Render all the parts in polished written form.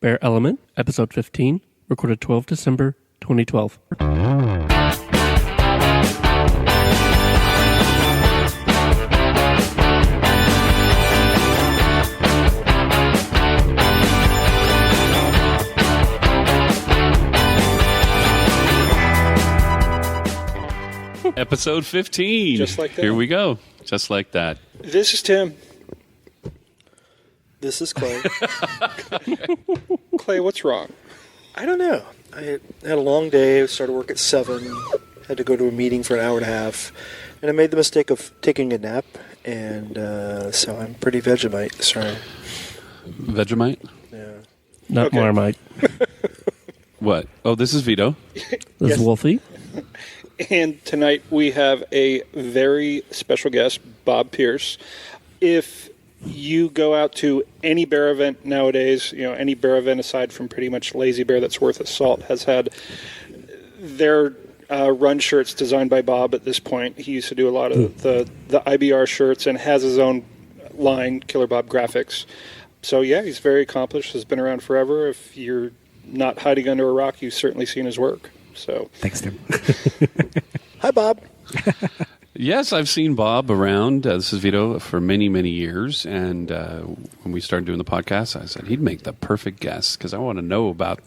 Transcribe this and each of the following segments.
Bear Element, Episode 15, recorded 12 December 2012. Episode 15. Just like that. Here we go. Just like that. This is Tim. This is Clay. Clay, what's wrong? I don't know. I had a long day. Started work at 7. Had to go to a meeting for an hour and a half. And I made the mistake of taking a nap. And so I'm pretty Vegemite. Sorry. Vegemite? Yeah. Not Okay. Marmite. What? Oh, this is Vito. This Yes. is Wolfie. And tonight we have a very special guest, Bob Pierce. If you go out to any bear event nowadays, any bear event aside from pretty much Lazy Bear that's worth its salt has had their run shirts designed by Bob at this point. He used to do a lot of the IBR shirts and has his own line, Killer Bob Graphics. So yeah, he's very accomplished, has been around forever. If you're not hiding under a rock, you've certainly seen his work. So Thanks, Tim. Hi, Bob. Yes, I've seen Bob around. This is Vito for many, many years. And when we started doing the podcast, I said he'd make the perfect guest because I want to know about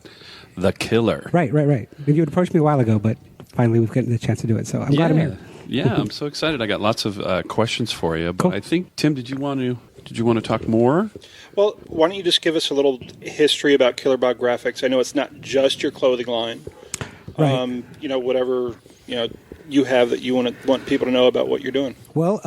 the killer. Right. You had approached me a while ago, but finally we've gotten the chance to do it. So I'm glad I'm here. Yeah, I'm so excited. I got lots of questions for you. But Cool. I think, Tim, did you want to talk more? Well, why don't you just give us a little history about Killer Bob Graphics? I know it's not just your clothing line. Right. Whatever you have that you want people to know about what you're doing. Well,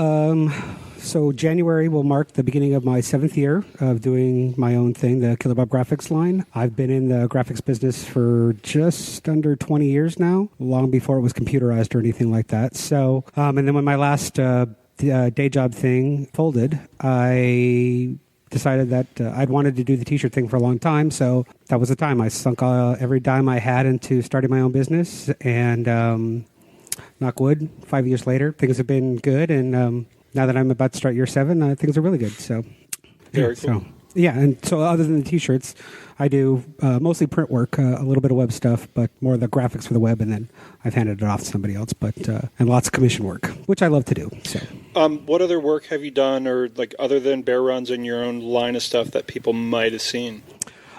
so January will mark the beginning of my 7th year of doing my own thing, the Killer Bob Graphics line. I've been in the graphics business for just under 20 years now, long before it was computerized or anything like that. So, and then when my last day job thing folded, I decided that I'd wanted to do the t-shirt thing for a long time, so that was the time. I sunk every dime I had into starting my own business, and knock wood, 5 years later, things have been good, and now that I'm about to start year 7, things are really good. So, Very cool. So, yeah, and so other than the t-shirts, I do mostly print work, a little bit of web stuff, but more of the graphics for the web, and then I've handed it off to somebody else, but and lots of commission work, which I love to do. So, what other work have you done, or like other than bear runs and your own line of stuff that people might have seen,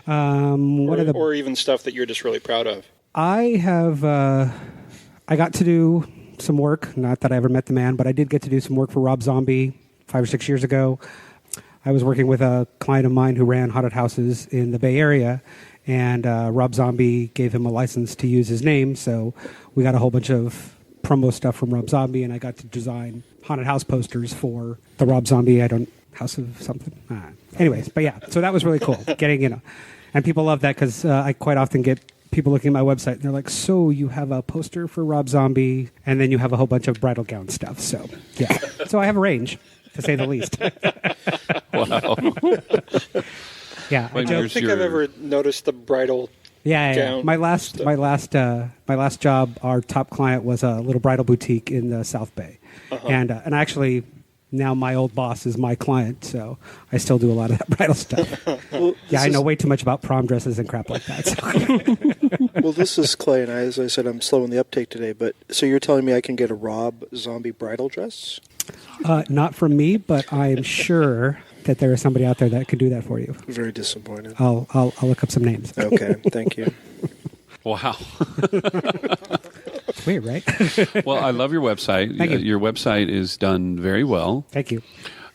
or even stuff that you're just really proud of? I have. I got to do some work. Not that I ever met the man, but I did get to do some work for Rob Zombie 5 or 6 years ago. I was working with a client of mine who ran haunted houses in the Bay Area, and Rob Zombie gave him a license to use his name, so we got a whole bunch of promo stuff from Rob Zombie, and I got to design haunted house posters for the Rob Zombie, House of something. Anyways, but yeah, so that was really cool, getting, and people love that because I quite often get people looking at my website, and they're like, so you have a poster for Rob Zombie, and then you have a whole bunch of bridal gown stuff, so yeah. So I have a range, to say the least. Wow. Yeah, I don't think I've ever noticed the bridal. Yeah. My last job, our top client was a little bridal boutique in the South Bay, and actually now my old boss is my client, so I still do a lot of that bridal stuff. Well, yeah, I know way too much about prom dresses and crap like that. So. Well, this is Clay, and as I said, I'm slow in the uptake today. But so you're telling me I can get a Rob Zombie bridal dress? Not from me, but I'm sure that there is somebody out there that could do that for you. Very disappointed. I'll look up some names. Okay, thank you. Wow. It's weird, right? Well, I love your website. Thank you. Your website is done very well. Thank you.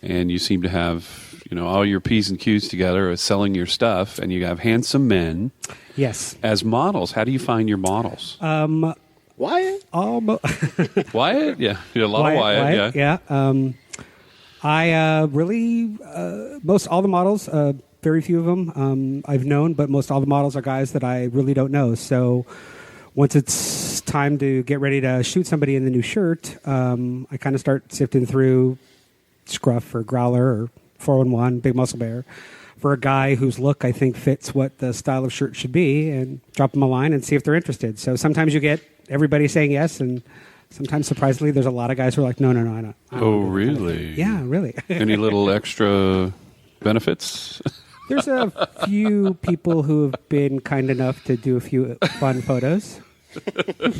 And you seem to have, all your P's and Q's together with selling your stuff, and you have handsome men. Yes. As models. How do you find your models? Wyatt? Wyatt? Yeah. A lot of Wyatt, yeah. Yeah. I really, most all the models, very few of them I've known, but most all the models are guys that I really don't know. So once it's time to get ready to shoot somebody in the new shirt, I kind of start sifting through Scruff or Growler or 411, Big Muscle Bear, for a guy whose look I think fits what the style of shirt should be, and drop them a line and see if they're interested. So sometimes you get everybody saying yes, and sometimes, surprisingly, there's a lot of guys who are like, no, I don't. Oh, really? Yeah, really. Any little extra benefits? There's a few people who have been kind enough to do a few fun photos.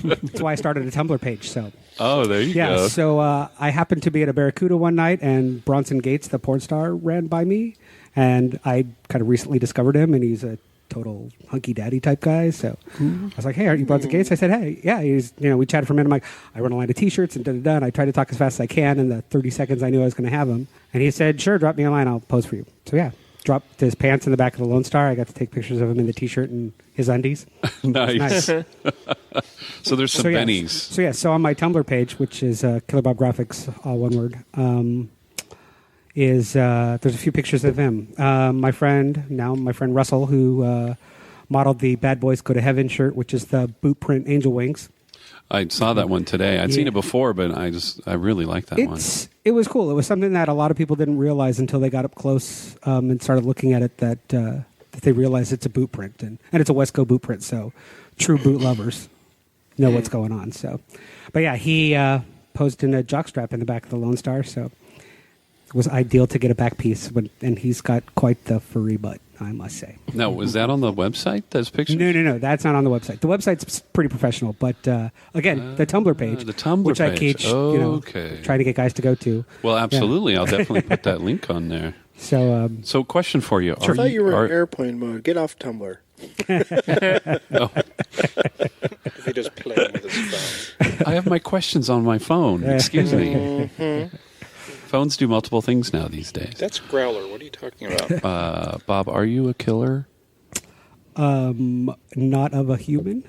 That's why I started a Tumblr page. So Oh, there you go. So I happened to be at a Barracuda one night, and Bronson Gates, the porn star, ran by me, and I kind of recently discovered him, and he's a total hunky daddy type guy. So I was like, "Hey, aren't you Bronson Gates?" I said, "Hey, yeah." He's, we chatted for a minute. I'm like, "I run a line of T-shirts and da-da-da." And I tried to talk as fast as I can in the 30 seconds I knew I was going to have him, and he said, "Sure, drop me a line. I'll pose for you." So yeah. Dropped his pants in the back of the Lone Star. I got to take pictures of him in the T-shirt and his undies. Nice. So there's some bennies. So on my Tumblr page, which is Killer Bob Graphics, all one word, there's a few pictures of him. My friend Russell, who modeled the Bad Boys Go to Heaven shirt, which is the boot print angel wings. I saw that one today. I'd seen it before, but I really like that one. It was cool. It was something that a lot of people didn't realize until they got up close and started looking at it, that they realized it's a boot print. And it's a Wesco boot print, so true boot lovers know what's going on. So, but yeah, he posed in a jockstrap in the back of the Lone Star, so it was ideal to get a back piece. And he's got quite the furry butt, I must say. Now, was that on the website, those pictures? No, that's not on the website. The website's pretty professional, but again, the Tumblr page, which I teach, trying to get guys to go to. Well, absolutely. Yeah. I'll definitely put that link on there. So, question for you. I thought you were in airplane mode. Get off Tumblr. If he just playing with his phone. I have my questions on my phone. Excuse me. Phones do multiple things now these days. That's Growler. What are you talking about? Bob, are you a killer? Not of a human.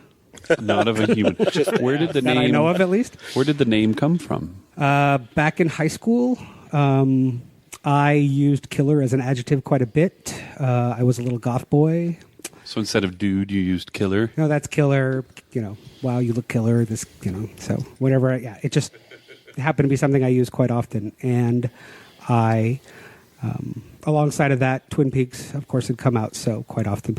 Not of a human. Where did the name? That I know of, at least. Where did the name come from? Back in high school, I used killer as an adjective quite a bit. I was a little goth boy. So instead of dude, you used killer? No, that's killer. Wow, you look killer. This, so whatever. It just happened to be something I use quite often. And I, alongside of that, Twin Peaks, of course, had come out. So quite often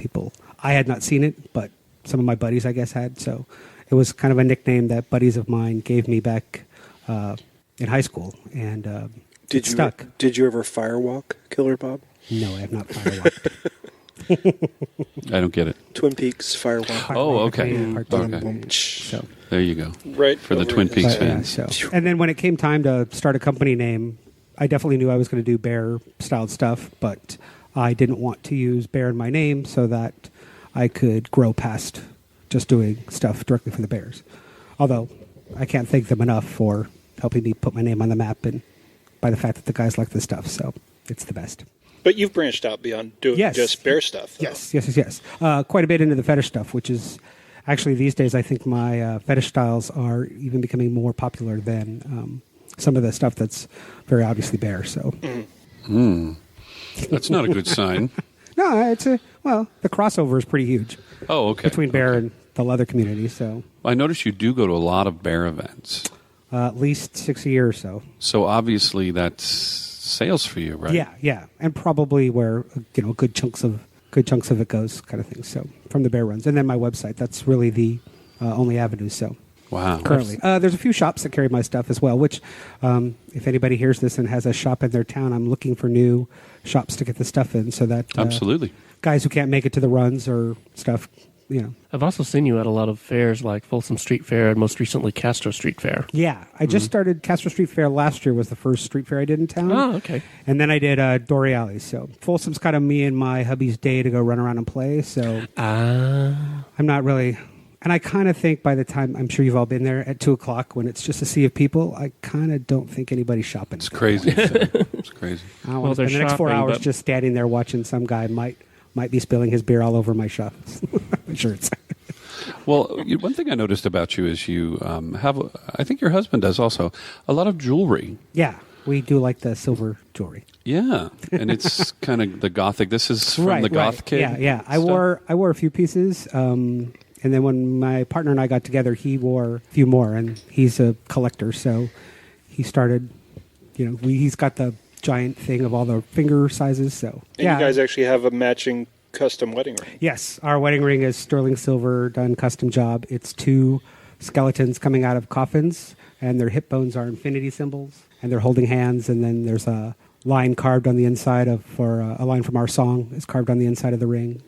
I had not seen it, but some of my buddies, I guess, had. So it was kind of a nickname that buddies of mine gave me back in high school. And it stuck. Did you ever firewalk, Killer Bob? No, I have not firewalked. I don't get it. Twin Peaks firewalk. Oh, okay. Okay. So there you go. Right for the Twin Peaks fans. And then when it came time to start a company name, I definitely knew I was going to do bear-styled stuff, but I didn't want to use bear in my name so that I could grow past just doing stuff directly for the bears. Although I can't thank them enough for helping me put my name on the map and by the fact that the guys like this stuff, so it's the best. But you've branched out beyond doing just bear stuff, though. Yes. Quite a bit into the fetish stuff, which is actually these days I think my fetish styles are even becoming more popular than some of the stuff that's very obviously bear. So, That's not a good sign. No, the crossover is pretty huge. Oh, okay. Between bear and the leather community. So I notice you do go to a lot of bear events. At least 6 a year or so. So obviously that's sales for you, right? Yeah, and probably where good chunks of it goes, kind of thing. So from the bear runs, and then my website. That's really the only avenue. So wow, currently there's a few shops that carry my stuff as well. Which, if anybody hears this and has a shop in their town, I'm looking for new shops to get the stuff in, so that absolutely guys who can't make it to the runs or stuff. I've also seen you at a lot of fairs like Folsom Street Fair and most recently Castro Street Fair. Yeah, I just started Castro Street Fair last year. Was the first street fair I did in town. Oh, okay. And then I did Dory Alley. So Folsom's kind of me and my hubby's day to go run around and play. So I'm not really. And I kind of think by the time, I'm sure you've all been there at 2:00 when it's just a sea of people, I kind of don't think anybody's shopping. It's crazy. It's crazy. I don't want to spend the next 4 hours just standing there watching some guy might be spilling his beer all over my shirts. Well, one thing I noticed about you is you have, I think your husband does also, a lot of jewelry. Yeah, we do like the silver jewelry. Yeah, and it's kind of the gothic. This is from the goth kid. Yeah. I wore a few pieces, and then when my partner and I got together, he wore a few more, and he's a collector, so he started. He's got the giant thing of all the finger sizes. So and you guys actually have a matching custom wedding ring. Yes, our wedding ring is sterling silver, done custom job. It's 2 skeletons coming out of coffins, and their hip bones are infinity symbols, and they're holding hands, and then there's a line carved on the inside for a line from our song is carved on the inside of the ring.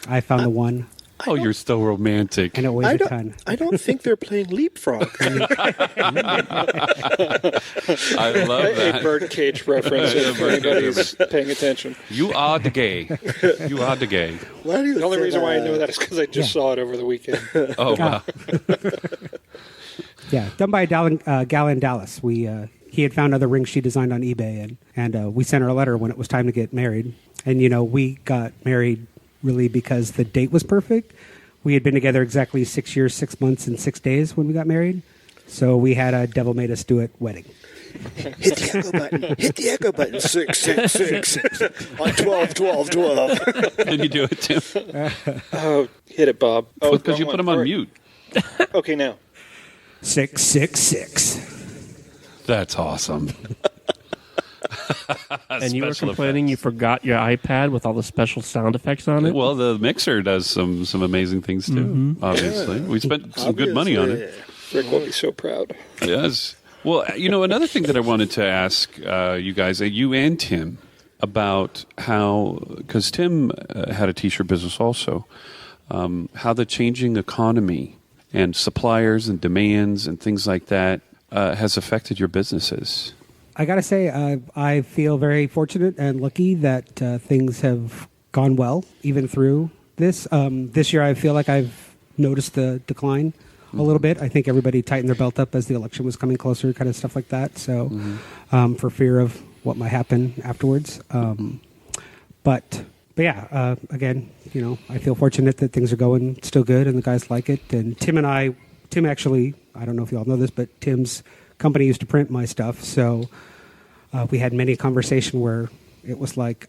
I found the one. Oh, you're so romantic. And it weighs a ton. I don't think they're playing leapfrog. I love that. A birdcage reference if anybody's paying attention. You are the gay. You are the gay. The only reason why I know that is because I just saw it over the weekend. Oh, wow. Yeah, done by a gal in Dallas. He had found other rings she designed on eBay, and we sent her a letter when it was time to get married. And, we got married really because the date was perfect. We had been together exactly 6 years, 6 months, and 6 days when we got married. So we had a devil made us do it wedding. Hit the echo button. Hit the echo button. 666 on 12. Can you do it, Tim? Oh, hit it, Bob. Oh, Because you put him on mute. Okay, now. 666. That's awesome. And you were Special complaining you forgot your iPad with all the special sound effects on it? Well, the mixer does some amazing things too. Obviously, we spent some good money on it. Rick will be so proud. Yes. Well, another thing that I wanted to ask you guys, you and Tim, about how, because Tim had a T-shirt business also, how the changing economy and suppliers and demands and things like that has affected your businesses. I got to say, I feel very fortunate and lucky that things have gone well, even through this. This year, I feel like I've noticed the decline a little bit. I think everybody tightened their belt up as the election was coming closer, kind of stuff like that. So for fear of what might happen afterwards. But yeah, again, I feel fortunate that things are going still good and the guys like it. And Tim actually, I don't know if you all know this, but Tim's company used to print my stuff. So we had many a conversation where it was like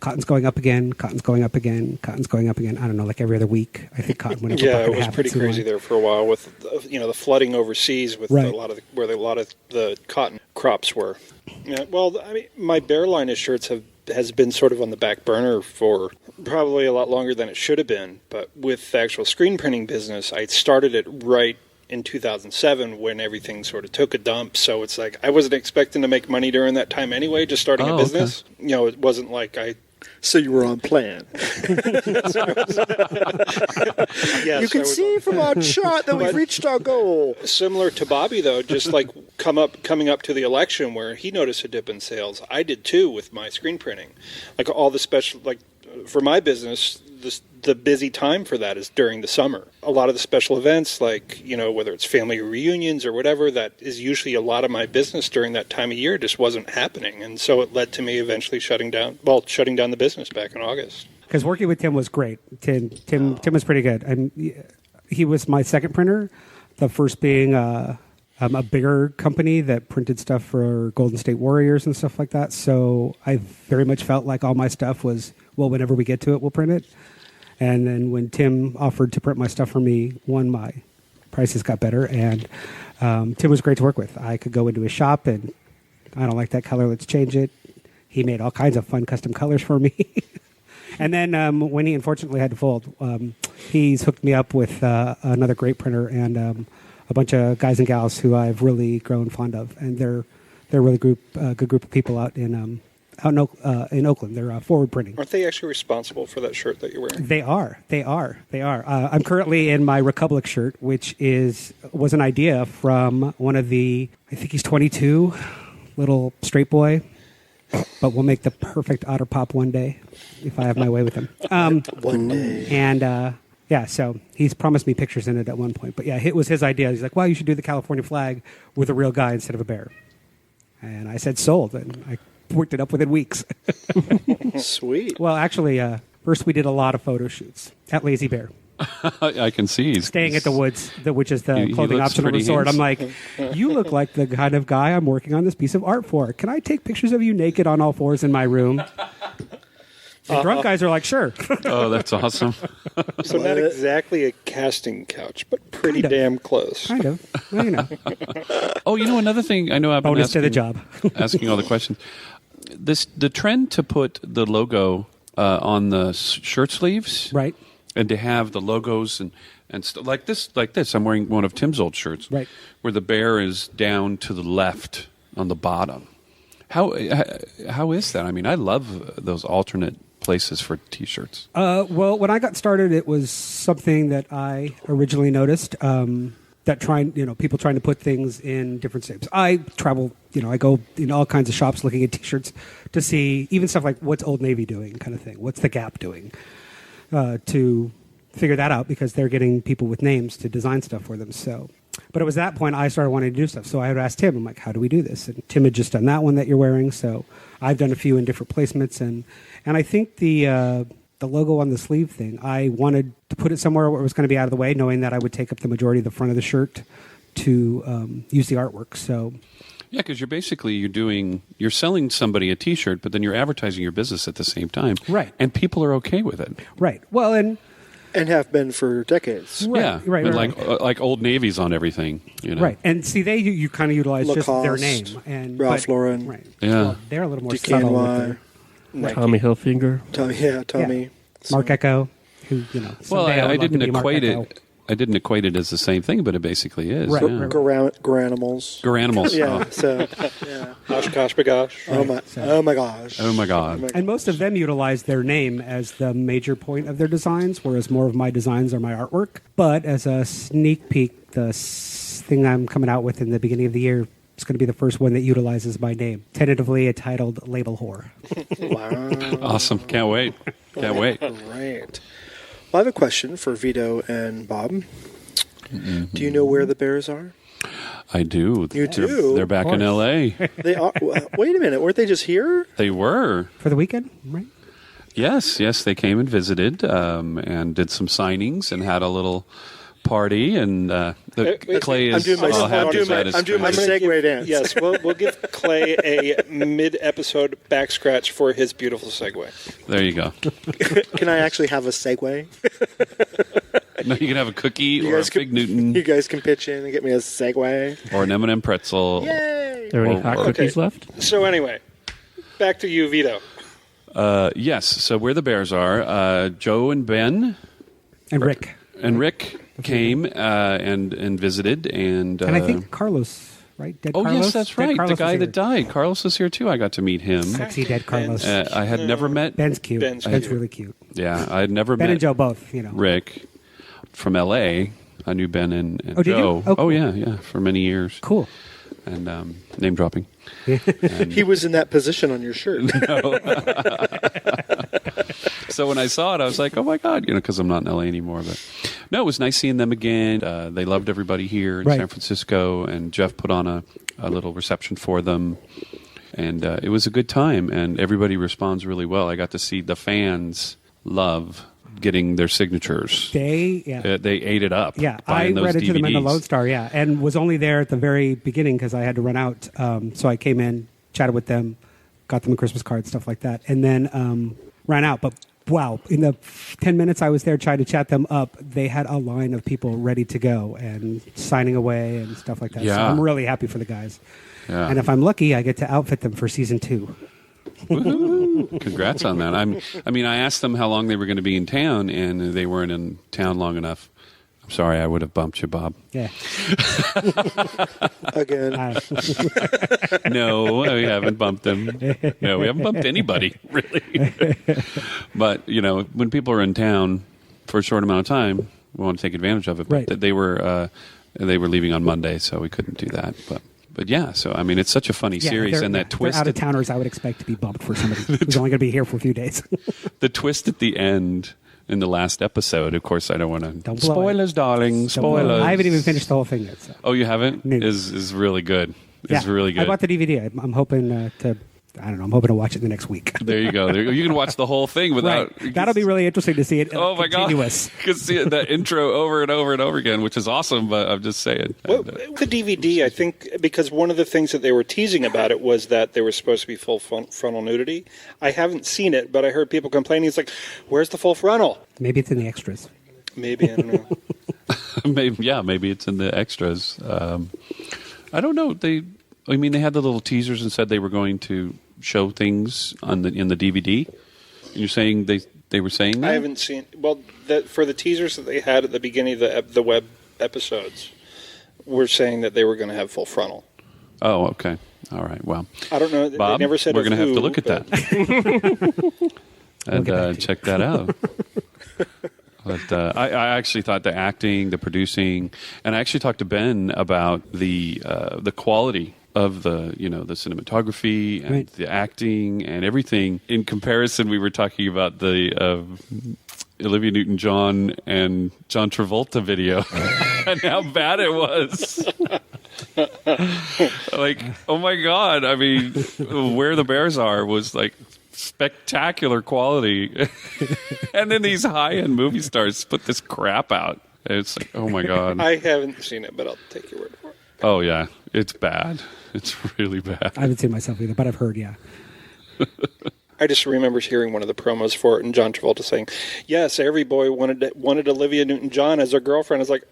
cotton's going up again, cotton's going up again, cotton's going up again. I don't know, like every other week. I think cotton went up. Yeah, it was pretty crazy there for a while with the flooding overseas with Right. a lot of the cotton crops were. Yeah, well, I mean, my Bear line of shirts has been sort of on the back burner for probably a lot longer than it should have been. But with the actual screen printing business, I started it right in 2007 when everything sort of took a dump. So it's like I wasn't expecting to make money during that time anyway, just starting a business. Okay. It wasn't like I... So you were on plan. Yes, you can see from our chart that we've reached our goal. Similar to Bobby, though, just like coming up to the election where he noticed a dip in sales, I did too with my screen printing. Like all the special, like for my business, the busy time for that is during the summer. A lot of the special events, like, whether it's family reunions or whatever, that is usually a lot of my business during that time of year just wasn't happening. And so it led to me eventually shutting down the business back in August. Because working with Tim was great. Tim was pretty good. And he was my second printer, the first being a bigger company that printed stuff for Golden State Warriors and stuff like that. So I very much felt like all my stuff was, well, whenever we get to it, we'll print it. And then when Tim offered to print my stuff for me, my prices got better. And Tim was great to work with. I could go into his shop and I don't like that color, let's change it. He made all kinds of fun custom colors for me. And then when he unfortunately had to fold, he's hooked me up with another great printer and a bunch of guys and gals who I've really grown fond of. And they're a really good group of people out in Oakland. They're forward printing. Aren't they actually responsible for that shirt that you're wearing? They are. I'm currently in my Republic shirt, which was an idea from one of I think he's 22, little straight boy, but we'll make the perfect Otter Pop one day if I have my way with him. One day. And so he's promised me pictures in it at one point. But yeah, it was his idea. He's like, well, you should do the California flag with a real guy instead of a bear. And I said sold, and I worked it up within weeks. Sweet. Well, actually, first we did a lot of photo shoots at Lazy Bear. I can see he's Staying at the Woods, which is the He clothing looks optional pretty resort. handsome. I'm like, you look like the kind of guy I'm working on this piece of art for. Can I take pictures of you naked on all fours in my room? And drunk guys are like, sure. Oh, that's awesome. So not exactly a casting couch, but pretty Kind of. damn close. Kind of. Well, Oh, another thing I know I've been bonus to the job. asking all the questions. The trend to put the logo on the shirt sleeves, Right. and to have the logos and like this. I'm wearing one of Tim's old shirts, Right. where the bear is down to the left on the bottom. How is that? I mean, I love those alternate places for T-shirts. Well, when I got started, it was something that I originally noticed. That people trying to put things in different shapes. I travel, I go in all kinds of shops looking at T-shirts to see even stuff like what's Old Navy doing, kind of thing. What's the Gap doing? To figure that out because they're getting people with names to design stuff for them. So, but it was that point I started wanting to do stuff. So I had asked Tim, I'm like, how do we do this? And Tim had just done that one that you're wearing. So I've done a few in different placements, and I think the logo on the sleeve thing, I wanted to put it somewhere where it was going to be out of the way, knowing that I would take up the majority of the front of the shirt to use the artwork. So, yeah, because you're selling somebody a T-shirt, but then you're advertising your business at the same time, right? And people are okay with it, right? Well, and have been for decades, right, yeah, right, and right. like Old Navy's on everything, right? And see, you kind of utilize Lacoste, just their name and Ralph Lauren, right? Yeah, well, they're a little more subtle. With Tommy Hilfiger, Tommy. Yeah. Mark Echo, who well, I didn't equate it. I didn't equate it as the same thing, but it basically is. Right. Yeah. Garanimals. Garanimals. Yeah. Oh. So, yeah. Oshkosh bagosh. Oh my gosh. Oh my God. And most of them utilize their name as the major point of their designs, whereas more of my designs are my artwork. But as a sneak peek, the thing I'm coming out with in the beginning of the year is going to be the first one that utilizes my name, tentatively titled Label Whore. Wow. Awesome. Can't wait. Can't wait. Right. Well, I have a question for Vito and Bob. Mm-hmm. Do you know where the Bears are? I do. You do? They're back in L.A. They are. Wait a minute. Weren't they just here? They were. For the weekend, right? Yes. They came and visited and did some signings and had a little party. And Clay is all happy about his I'm doing my segue dance. Yes, we'll give Clay a mid-episode back scratch for his beautiful segue. There you go. Can I actually have a segue? No, you can have a cookie or a Fig Newton. You guys can pitch in and get me a segue. Or an M&M pretzel. Yay! Are there any hot cookies left? So anyway, back to you, Vito. Yes, so where the Bears are, Joe and Ben. And Rick. And Rick came and visited. And I think Carlos, right? Dead Carlos? Yes, that's right. The guy that died. Carlos was here, too. I got to meet him. Sexy dead Carlos. I had never met... Ben's cute. Ben's really cute. Yeah, I had never met... Ben and Joe both, Rick from L.A. I knew Ben and Joe. Did you? Oh, cool. Yeah, for many years. Cool. And name dropping. He was in that position on your shirt. No. So when I saw it, I was like, oh my God, because I'm not in LA anymore. But no, it was nice seeing them again. They loved everybody here in San Francisco, and Jeff put on a little reception for them. And it was a good time, and everybody responds really well. I got to see the fans love getting their signatures. They ate it up. Yeah, I read it to them in the Lone Star, and was only there at the very beginning because I had to run out. So I came in, chatted with them, got them a Christmas card, stuff like that, and then ran out. But wow, in the 10 minutes I was there trying to chat them up, they had a line of people ready to go and signing away and stuff like that. Yeah. So I'm really happy for the guys. Yeah. And if I'm lucky, I get to outfit them for season 2. Woo-hoo. Congrats on that. I asked them how long they were going to be in town, and they weren't in town long enough. I'm sorry, I would have bumped you, Bob. Yeah. Again. No, we haven't bumped them. No, we haven't bumped anybody, really. But, when people are in town for a short amount of time, we want to take advantage of it. But right. They were leaving on Monday, so we couldn't do that. But yeah, so it's such a funny series, and that twist. Out of towners, I would expect to be bumped for somebody who's only going to be here for a few days. The twist at the end in the last episode, of course, I don't want to. Spoilers, darling. Spoilers. I haven't even finished the whole thing yet. So. Oh, you haven't? No. Is really good. It's really good. I bought the DVD. I'm hoping to. I don't know. I'm hoping to watch it the next week. There you go. You can watch the whole thing without. Right. That'll be really interesting to see it. Oh my continuous. God! You can see that intro over and over and over again, which is awesome. But I'm just saying. Well, the DVD, I think, because one of the things that they were teasing about it was that there was supposed to be full frontal nudity. I haven't seen it, but I heard people complaining. It's like, where's the full frontal? Maybe it's in the extras. Maybe, I don't know. maybe it's in the extras. I don't know. They had the little teasers and said they were going to show things in the DVD. You're saying they were saying that? I haven't seen. Well, for the teasers that they had at the beginning of the web episodes, we're saying that they were going to have full frontal. Oh, okay. All right. Well, I don't know. Bob, they never said we're going to have to who, look at but- that and check that out. But I actually thought the acting, the producing, and I actually talked to Ben about the quality of the cinematography and Right. the acting and everything. In comparison, we were talking about the Olivia Newton-John and John Travolta video and how bad it was. Like, oh my God! I mean, Where the Bears Are was like spectacular quality, and then these high-end movie stars put this crap out. It's like, oh my God! I haven't seen it, but I'll take your word for it. Oh yeah, it's bad. It's really bad. I haven't seen it myself either, but I've heard, yeah. I just remember hearing one of the promos for it, and John Travolta saying, "Yes, every boy wanted Olivia Newton-John as their girlfriend." I was like,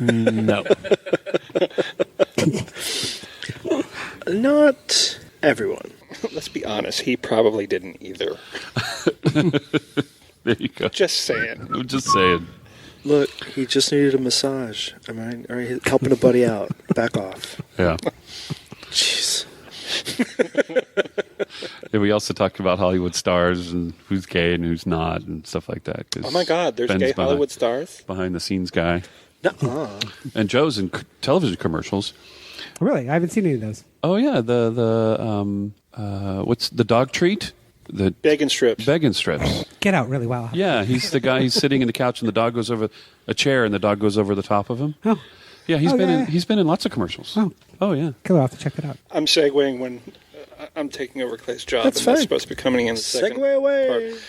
No. Not everyone. Let's be honest, he probably didn't either. There you go. Just saying. I'm just saying. Look, he just needed a massage. I mean, or he's helping a buddy out. Back off. Yeah. Jeez. And we also talked about Hollywood stars and who's gay and who's not and stuff like that. 'Cause Oh my God, there's Ben's gay Hollywood stars. behind the scenes guy, Nuh-uh. and Joe's in television commercials. Really? I haven't seen any of those. Oh yeah, the what's the dog treat? The Bacon strips. Beggin' strips. Get out, really? Wow. Yeah, he's the guy. He's sitting in the couch, and the dog goes over a chair, and the dog goes over the top of him. Oh, Yeah, he's Oh, been yeah. in he's been in lots of commercials. Oh yeah. cool. I'll have to check that out. I'm segueing when I'm taking over Clay's job. That's and fine. That's supposed to be coming in the second Segue away. part.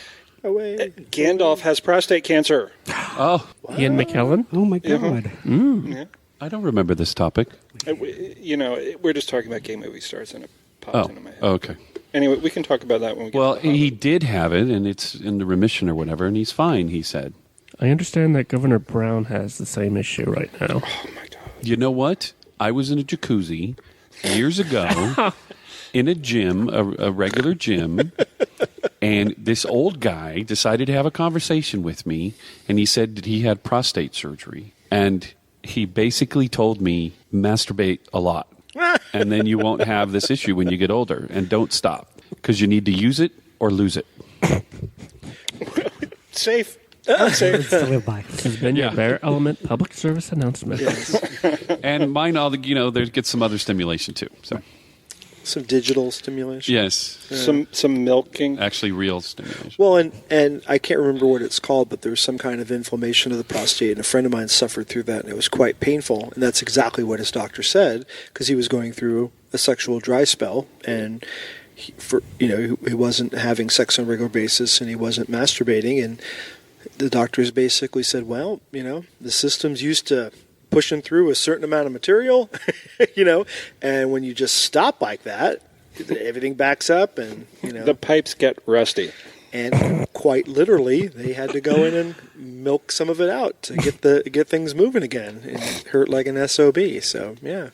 Away. Gandalf has prostate cancer. Oh, Ian McKellen? Oh, my Yeah. God. Yeah. I don't remember this topic. We're just talking about gay movie stars, and it popped Oh, into my head. okay. Anyway, we can talk about that when we get Well, to the he Hobbit. did have it, and it's in the remission or whatever, and he's fine. He said. I understand that Governor Brown has the same issue right now. Oh, my God. You know what? I was in a jacuzzi years ago in a gym, a regular gym, and this old guy decided to have a conversation with me, and he said that he had prostate surgery, and he basically told me, masturbate a lot, and then you won't have this issue when you get older, and don't stop, because you need to use it or lose it. Safe. Unsafe. To live by. This has been Yeah. your Bear Element public service announcement. And mine, there gets some other stimulation too. So Some digital stimulation. yes, Some milking. actually real stimulation. Well, and I can't remember what it's called, but there was some kind of inflammation of the prostate, and a friend of mine suffered through that, and it was quite painful. And that's exactly what his doctor said, because he was going through a sexual dry spell, and he wasn't having sex on a regular basis, and he wasn't masturbating, and the doctors basically said, well, the system's used to pushing through a certain amount of material, and when you just stop like that, everything backs up, and The pipes get rusty. and quite literally, they had to go in and milk some of it out to get things moving again. It hurt like an SOB. So yeah,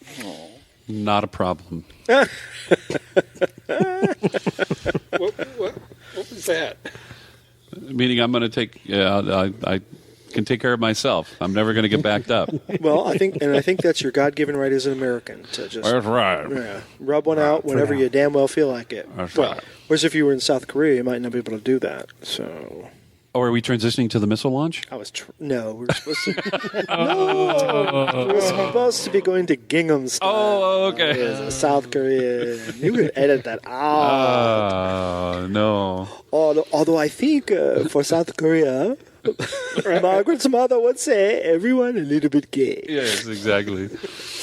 Not a problem. What was that? Meaning I'm going to take. I can take care of myself. I'm never going to get backed up. well, I think that's your God-given right as an American to just That's right. rub one out whenever now. you damn well feel like it. That's Well, right. whereas if you were in South Korea, you might not be able to do that. So. Oh, are we transitioning to the missile launch? No, we were supposed to. No, we were supposed to be going to Gangnam style. Oh, okay. Yes, South Korea. You could edit that out. No. Although I think for South Korea, Margaret's mother would say everyone a little bit gay. Yes, exactly.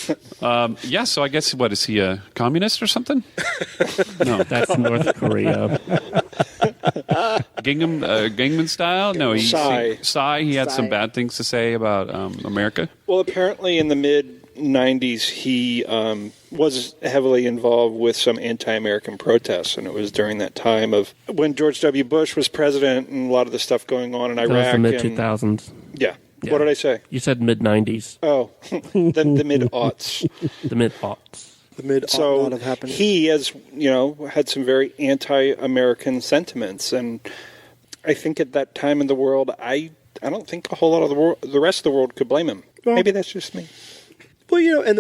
So I guess, what, is he a communist or something? No. That's North Korea. Gangnam style? No, Psy. He had some Psy. bad things to say about America. Well, apparently in the mid-'90s, he was heavily involved with some anti-American protests, and it was during that time of when George W. Bush was president and a lot of the stuff going on in That was Iraq. the mid and- 2000s. Yeah. What did I say? You said mid 90s. Oh, the mid-aughts. The mid aughts. The mid So lot of happening. he, as had some very anti-American sentiments, and I think at that time in the world, I don't think a whole lot of the rest of the world could blame him. Well- Maybe that's just me. Well, and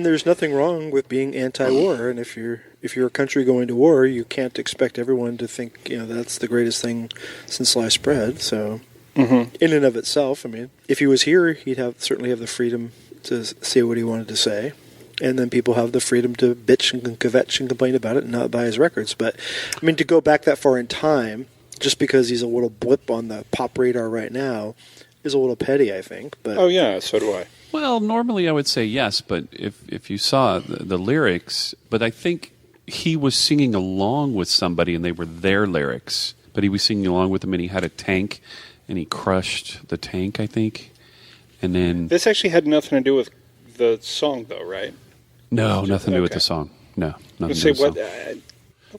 there's nothing wrong with being anti-war, and if you're a country going to war, you can't expect everyone to think that's the greatest thing since sliced bread. So, in and of itself, I mean, if he was here, he'd certainly have the freedom to say what he wanted to say, and then people have the freedom to bitch and kvetch and complain about it and not buy his records. But I mean, to go back that far in time, just because he's a little blip on the pop radar right now, is a little petty, I think. But oh yeah, so do I. Well, normally I would say yes, but if you saw the lyrics, but I think he was singing along with somebody and they were their lyrics, but he was singing along with them and he had a tank and he crushed the tank, I think. And then... This actually had nothing to do with the song, though, right? No, nothing to do with the song. No, nothing to do with the song.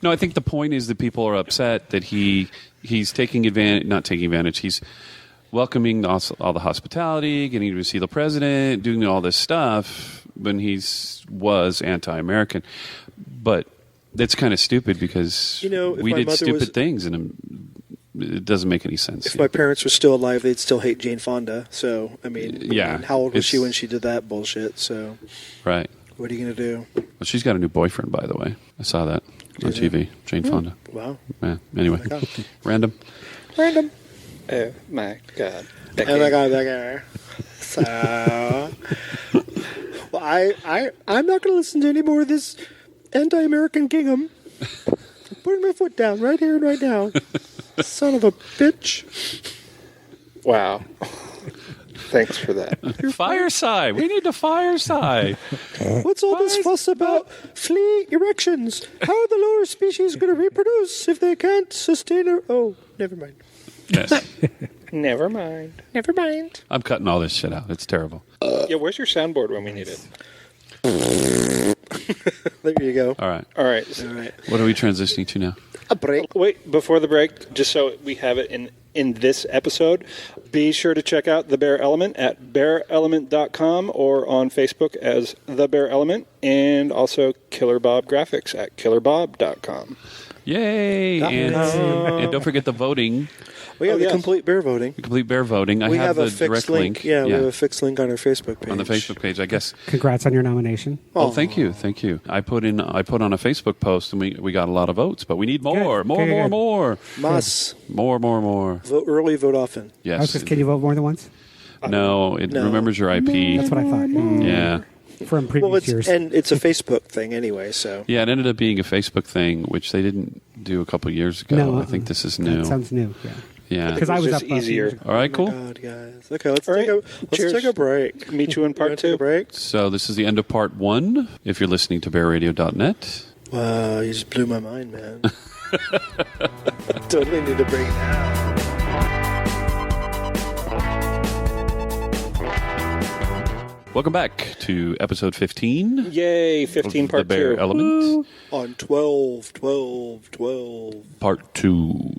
No, I think the point is that people are upset that he's taking advantage, not taking advantage, he's welcoming all the hospitality, getting to see the president, doing all this stuff when he was anti-American. But that's kind of stupid because we did stupid things, and it doesn't make any sense. If my parents were still alive, they'd still hate Jane Fonda. So, I mean, how old was she when she did that bullshit? So, right. What are you going to do? Well, she's got a new boyfriend, by the way. I saw that on TV. Jane Fonda. Wow. Yeah. Anyway, random. Oh my God. Oh my God, that guy. So, well, I'm not going to listen to any more of this anti-American gingham. I'm putting my foot down right here and right now. Son of a bitch. Wow. Thanks for that. Fireside. We need to fireside. What's all this fuss about flea erections? How are the lower species going to reproduce if they can't sustain a... Oh, never mind. Yes. Never mind. I'm cutting all this shit out. It's terrible. Yeah, where's your soundboard when we need it? There you go. All right. All right. What are we transitioning to now? A break. Wait, before the break, just so we have it in this episode, be sure to check out The Bear Element at bearelement.com or on Facebook as The Bear Element, and also Killer Bob Graphics at killerbob.com. Yay! And don't forget the voting. We have the complete bear voting. Complete bear voting. I have the direct link. Yeah, we have a fixed link on our Facebook page. On the Facebook page, I guess. Congrats on your nomination. Oh, thank you. I put on a Facebook post and we got a lot of votes, but we need more. Good. More. Mas. More. Vote early, vote often. Yes. Can you vote more than once? No, it remembers your IP. That's what I thought. Yeah. From previous years. And it's a Facebook thing anyway, so. Yeah, it ended up being a Facebook thing, which they didn't do a couple years ago. No, I think this is new. That sounds new, yeah. Yeah. Because I was just up easier. All right, cool. Oh my God, guys. Okay, let's Cheers. take a break. Meet you in part Take 2. a break? So this is the end of part 1. If you're listening to bearradio.net. Wow, you just blew my mind, man. Totally need a break now. Welcome back to episode 15. Yay, 15 of part The Bear 2. Element. On 12. Part 2.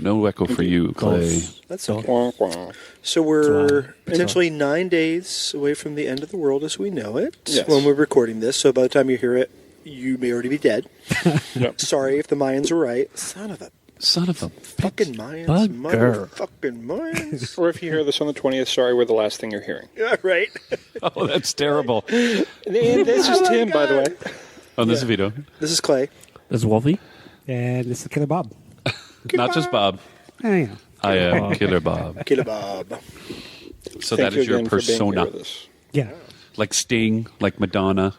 No echo for you, Clay. That's okay. So we're potentially 9 days away from the end of the world as we know it when we're recording this. So by the time you hear it, you may already be dead. Yep. Sorry if the Mayans are right. Son of a fucking Mayans. Bugger. Motherfucking Mayans. Or if you hear this on the 20th, sorry, we're the last thing you're hearing. Yeah, right. Oh, that's terrible. And this is Tim, by the way. Oh, this is Vito. This is Clay. This is Wolfie. And this is Killer Bob. Not just Bob. Yeah. I am Killer Bob. Killer Bob. So Thank that is you your again for being persona. here with us. Yeah. Like Sting, like Madonna.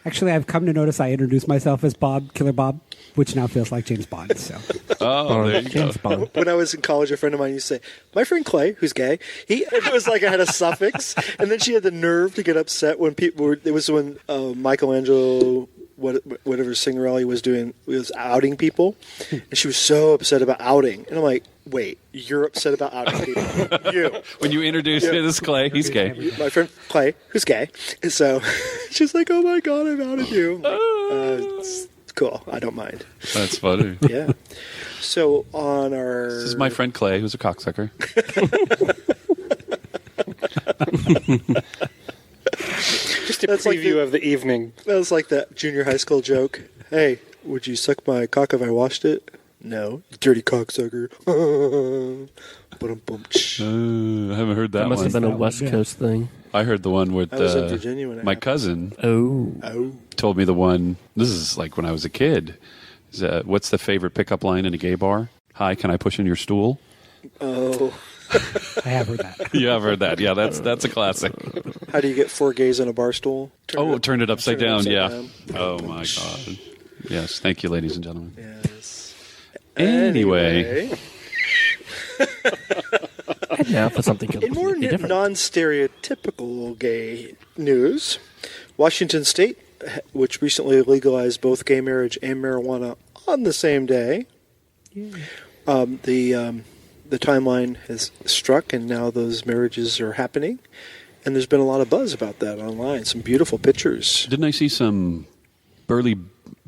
Actually, I've come to notice I introduced myself as Killer Bob, which now feels like James Bond. So. Oh, there you go. James Bond. When I was in college, a friend of mine used to say, my friend Clay, who's gay, it was like I had a suffix, and then she had the nerve to get upset when people were, it was when Michelangelo, whatever Signorelli was doing, was outing people, and she was so upset about outing. And I'm like, wait, you're upset about outing people? You. When you introduce it as Clay, he's gay. My friend Clay, who's gay. And so she's like, oh my God, I've outed you. I'm like, it's cool. I don't mind. That's funny. Yeah. So on our... This is my friend Clay, who's a cocksucker. Just a That's like preview of the evening. That was like that junior high school joke. Hey, would you suck my cock if I washed it? No. Dirty cocksucker. I haven't heard that That must one. have been a West Coast thing. I heard the one with I was in Virginia when it my happened. cousin Oh. told me the one. This is like when I was a kid. What's the favorite pickup line in a gay bar? Hi, can I push in your stool? Oh. I have heard that. Yeah, I've heard that. Yeah, that's a classic. How do you get 4 gays on a bar stool? Turn it upside down. Yeah. down. Oh my God. Yes. Thank you, ladies and gentlemen. Yes. Anyway. And now for something In more completely different. non-stereotypical gay news, Washington State, which recently legalized both gay marriage and marijuana on the same day, the timeline has struck, and now those marriages are happening. And there's been a lot of buzz about that online. Some beautiful pictures. Didn't I see some burly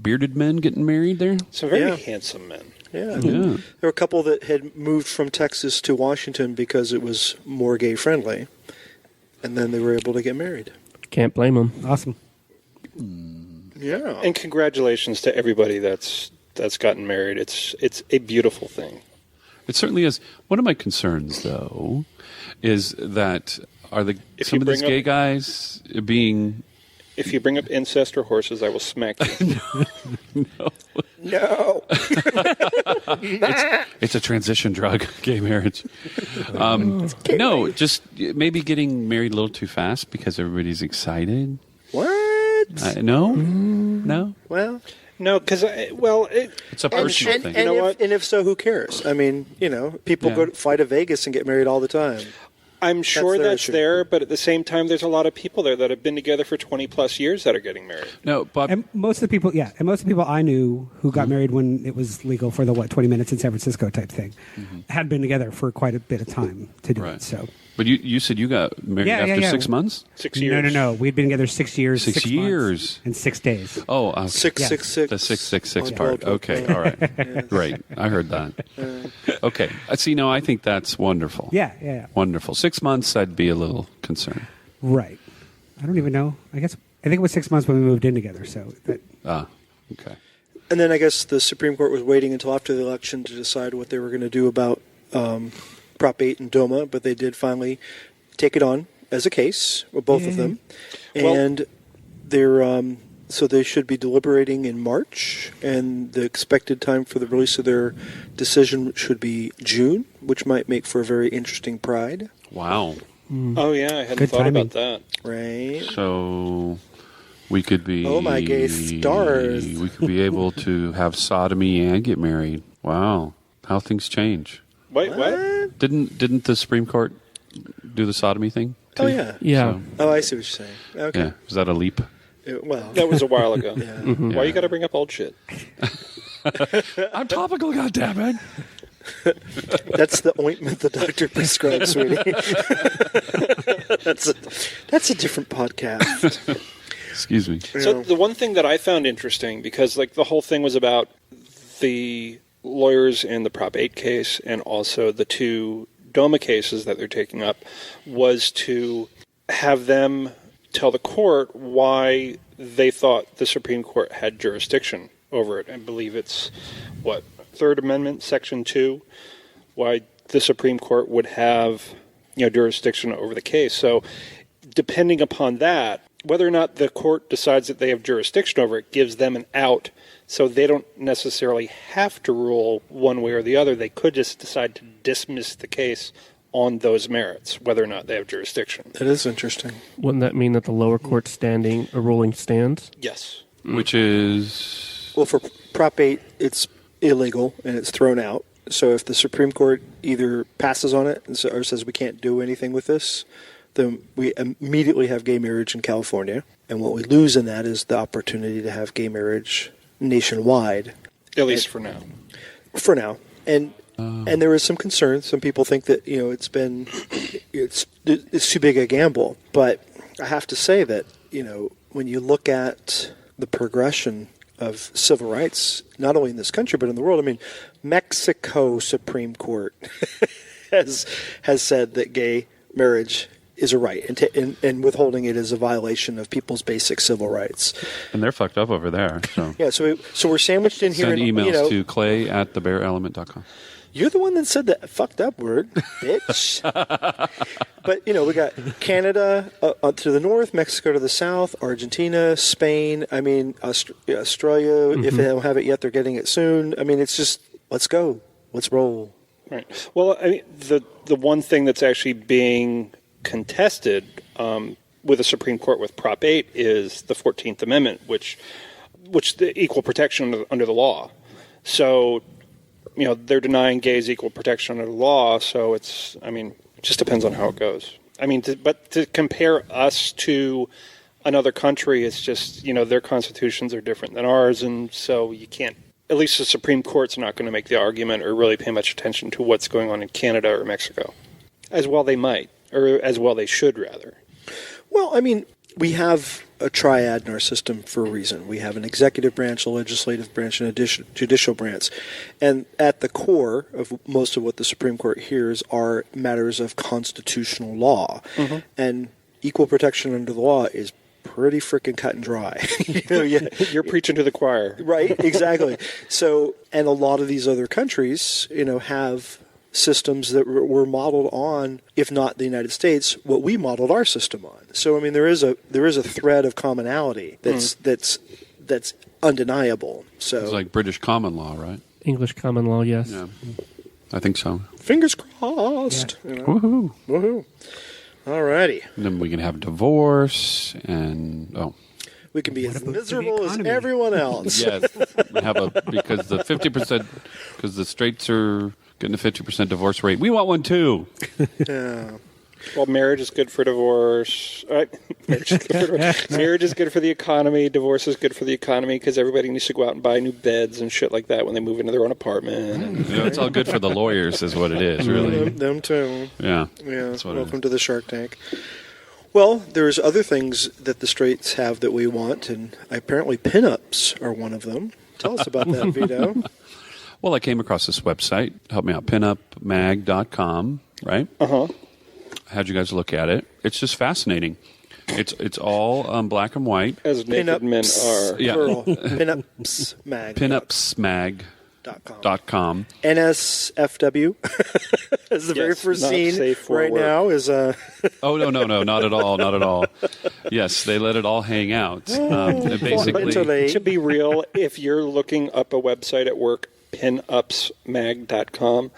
bearded men getting married there? Some very Yeah. handsome men. Yeah. Yeah. There were a couple that had moved from Texas to Washington because it was more gay friendly, and then they were able to get married. Can't blame them. Awesome. Yeah. And congratulations to everybody that's gotten married. It's a beautiful thing. It certainly is. One of my concerns, though, is that If some you of these bring gay up- guys being If you bring up incest or horses, I will smack you. No. it's a transition drug, gay marriage. No, just maybe getting married a little too fast because everybody's excited. What? No. Well, No, because It's a personal thing. You know what? And if so, who cares? I mean, people Yeah. go to fly to Vegas and get married all the time. I'm sure their that's issue. there, but at the same time, there's a lot of people there that have been together for 20 plus years that are getting married. No, Bob. And most of the people I knew who got married when it was legal for the 20 minutes in San Francisco type thing had been together for quite a bit of time to do Right. it. So But you said you got married after 6 months? 6 years. no. We'd been together 6 years, 6 months, years. and 6 days. Oh, okay. 666. The 666 on part. 12. Okay, all right. Great. I heard that. Okay. See, no, I think that's wonderful. Yeah. Wonderful. 6 months, I'd be a little concerned. Right. I don't even know. I think it was 6 months when we moved in together. So that, Okay. And then I guess the Supreme Court was waiting until after the election to decide what they were going to do about Prop 8 and DOMA, but they did finally take it on as a case, or both of them. Well- And they're so they should be deliberating in March, and the expected time for the release of their decision should be June, which might make for a very interesting Pride, Wow. Oh, yeah, I hadn't Good thought timing. about that. right? So we could be. Oh, my gay stars. We could be able to have sodomy and get married. Wow. How things change. Wait, what? Didn't the Supreme Court do the sodomy thing? Oh, too? yeah. Yeah. So, Oh, I see what you're saying. Okay. yeah. Is that a leap? Well, That was a while ago. yeah. Why you got to bring up old shit? I'm topical, goddammit. That's the ointment the doctor prescribed, sweetie. that's a different podcast. Excuse me. So the one thing that I found interesting, because like the whole thing was about the lawyers in the Prop 8 case and also the 2 DOMA cases that they're taking up, was to have them tell the court why they thought the Supreme Court had jurisdiction over it. I believe it's, Third Amendment, Section 2, why the Supreme Court would have jurisdiction over the case. So depending upon that, whether or not the court decides that they have jurisdiction over it gives them an out, so they don't necessarily have to rule one way or the other. They could just decide to dismiss the case on those merits, whether or not they have jurisdiction. That is interesting. Wouldn't that mean that the lower court ruling stands? Yes. Which is. Well, for Prop 8, it's illegal and it's thrown out. So if the Supreme Court either passes on it or says we can't do anything with this, then we immediately have gay marriage in California. And what we lose in that is the opportunity to have gay marriage nationwide. At least for now. For now. And there is some concern. Some people think that it's too big a gamble. But I have to say that when you look at the progression of civil rights, not only in this country but in the world, Mexico Supreme Court has said that gay marriage is a right, and withholding it is a violation of people's basic civil rights. And they're fucked up over there. So Yeah, so we're sandwiched in here. send and, emails to clay@thebearelement.com. You're the one that said that fucked up word, bitch. But, we got Canada to the north, Mexico to the south, Argentina, Spain. I mean, Australia, if they don't have it yet, they're getting it soon. I mean, it's just, let's go. Let's roll. Right. Well, I mean, the one thing that's actually being contested with the Supreme Court with Prop 8 is the 14th Amendment, which the equal protection under the law. So, they're denying gays equal protection under the law. So it just depends on how it goes. I mean, but to compare us to another country, it's just, their constitutions are different than ours. And so you can't, at least the Supreme Court's not going to make the argument or really pay much attention to what's going on in Canada or Mexico. As well they might, or as well they should, rather. Well, I mean, we have a triad in our system for a reason. We have an executive branch, a legislative branch, and a judicial branch. And at the core of most of what the Supreme Court hears are matters of constitutional law. Mm-hmm. And equal protection under the law is pretty freaking cut and dry. You're preaching to the choir. Right, exactly. So, and a lot of these other countries, have systems that were modeled on, if not the United States, what we modeled our system on. So, I mean, there is a thread of commonality that's undeniable. So It's like British common law, right? English common law, yes. Yeah, I think so. fingers crossed. Yeah. Woohoo! Woohoo! All righty. And then we can have divorce and We can be What as about the miserable as economy? everyone else. yes, we have because the 50% because the straights are getting a 50% divorce rate. We want one too. Yeah. Well, marriage is good for divorce. Marriage is good for the economy. Divorce is good for the economy because everybody needs to go out and buy new beds and shit like that when they move into their own apartment. And, It's all good for the lawyers, is what it is, really. Them too. Yeah. Yeah. That's what it Welcome is. to the Shark Tank. Well, there's other things that the straights have that we want, and apparently pinups are one of them. Tell us about that, Vito. Well, I came across this website. Help me out. Pinupmag.com, right? uh-huh. I had you guys look at it. It's just fascinating. It's all black and white. As naked men are. Yeah. Plural. Pinupsmag. Pinupsmag.com. NSFW. As the very Yes, first not scene safe for right work. now is Oh, no, not at all, not at all. Yes, they let it all hang out. Basically, Literally. To be real, if you're looking up a website at work, pinupsmag.com,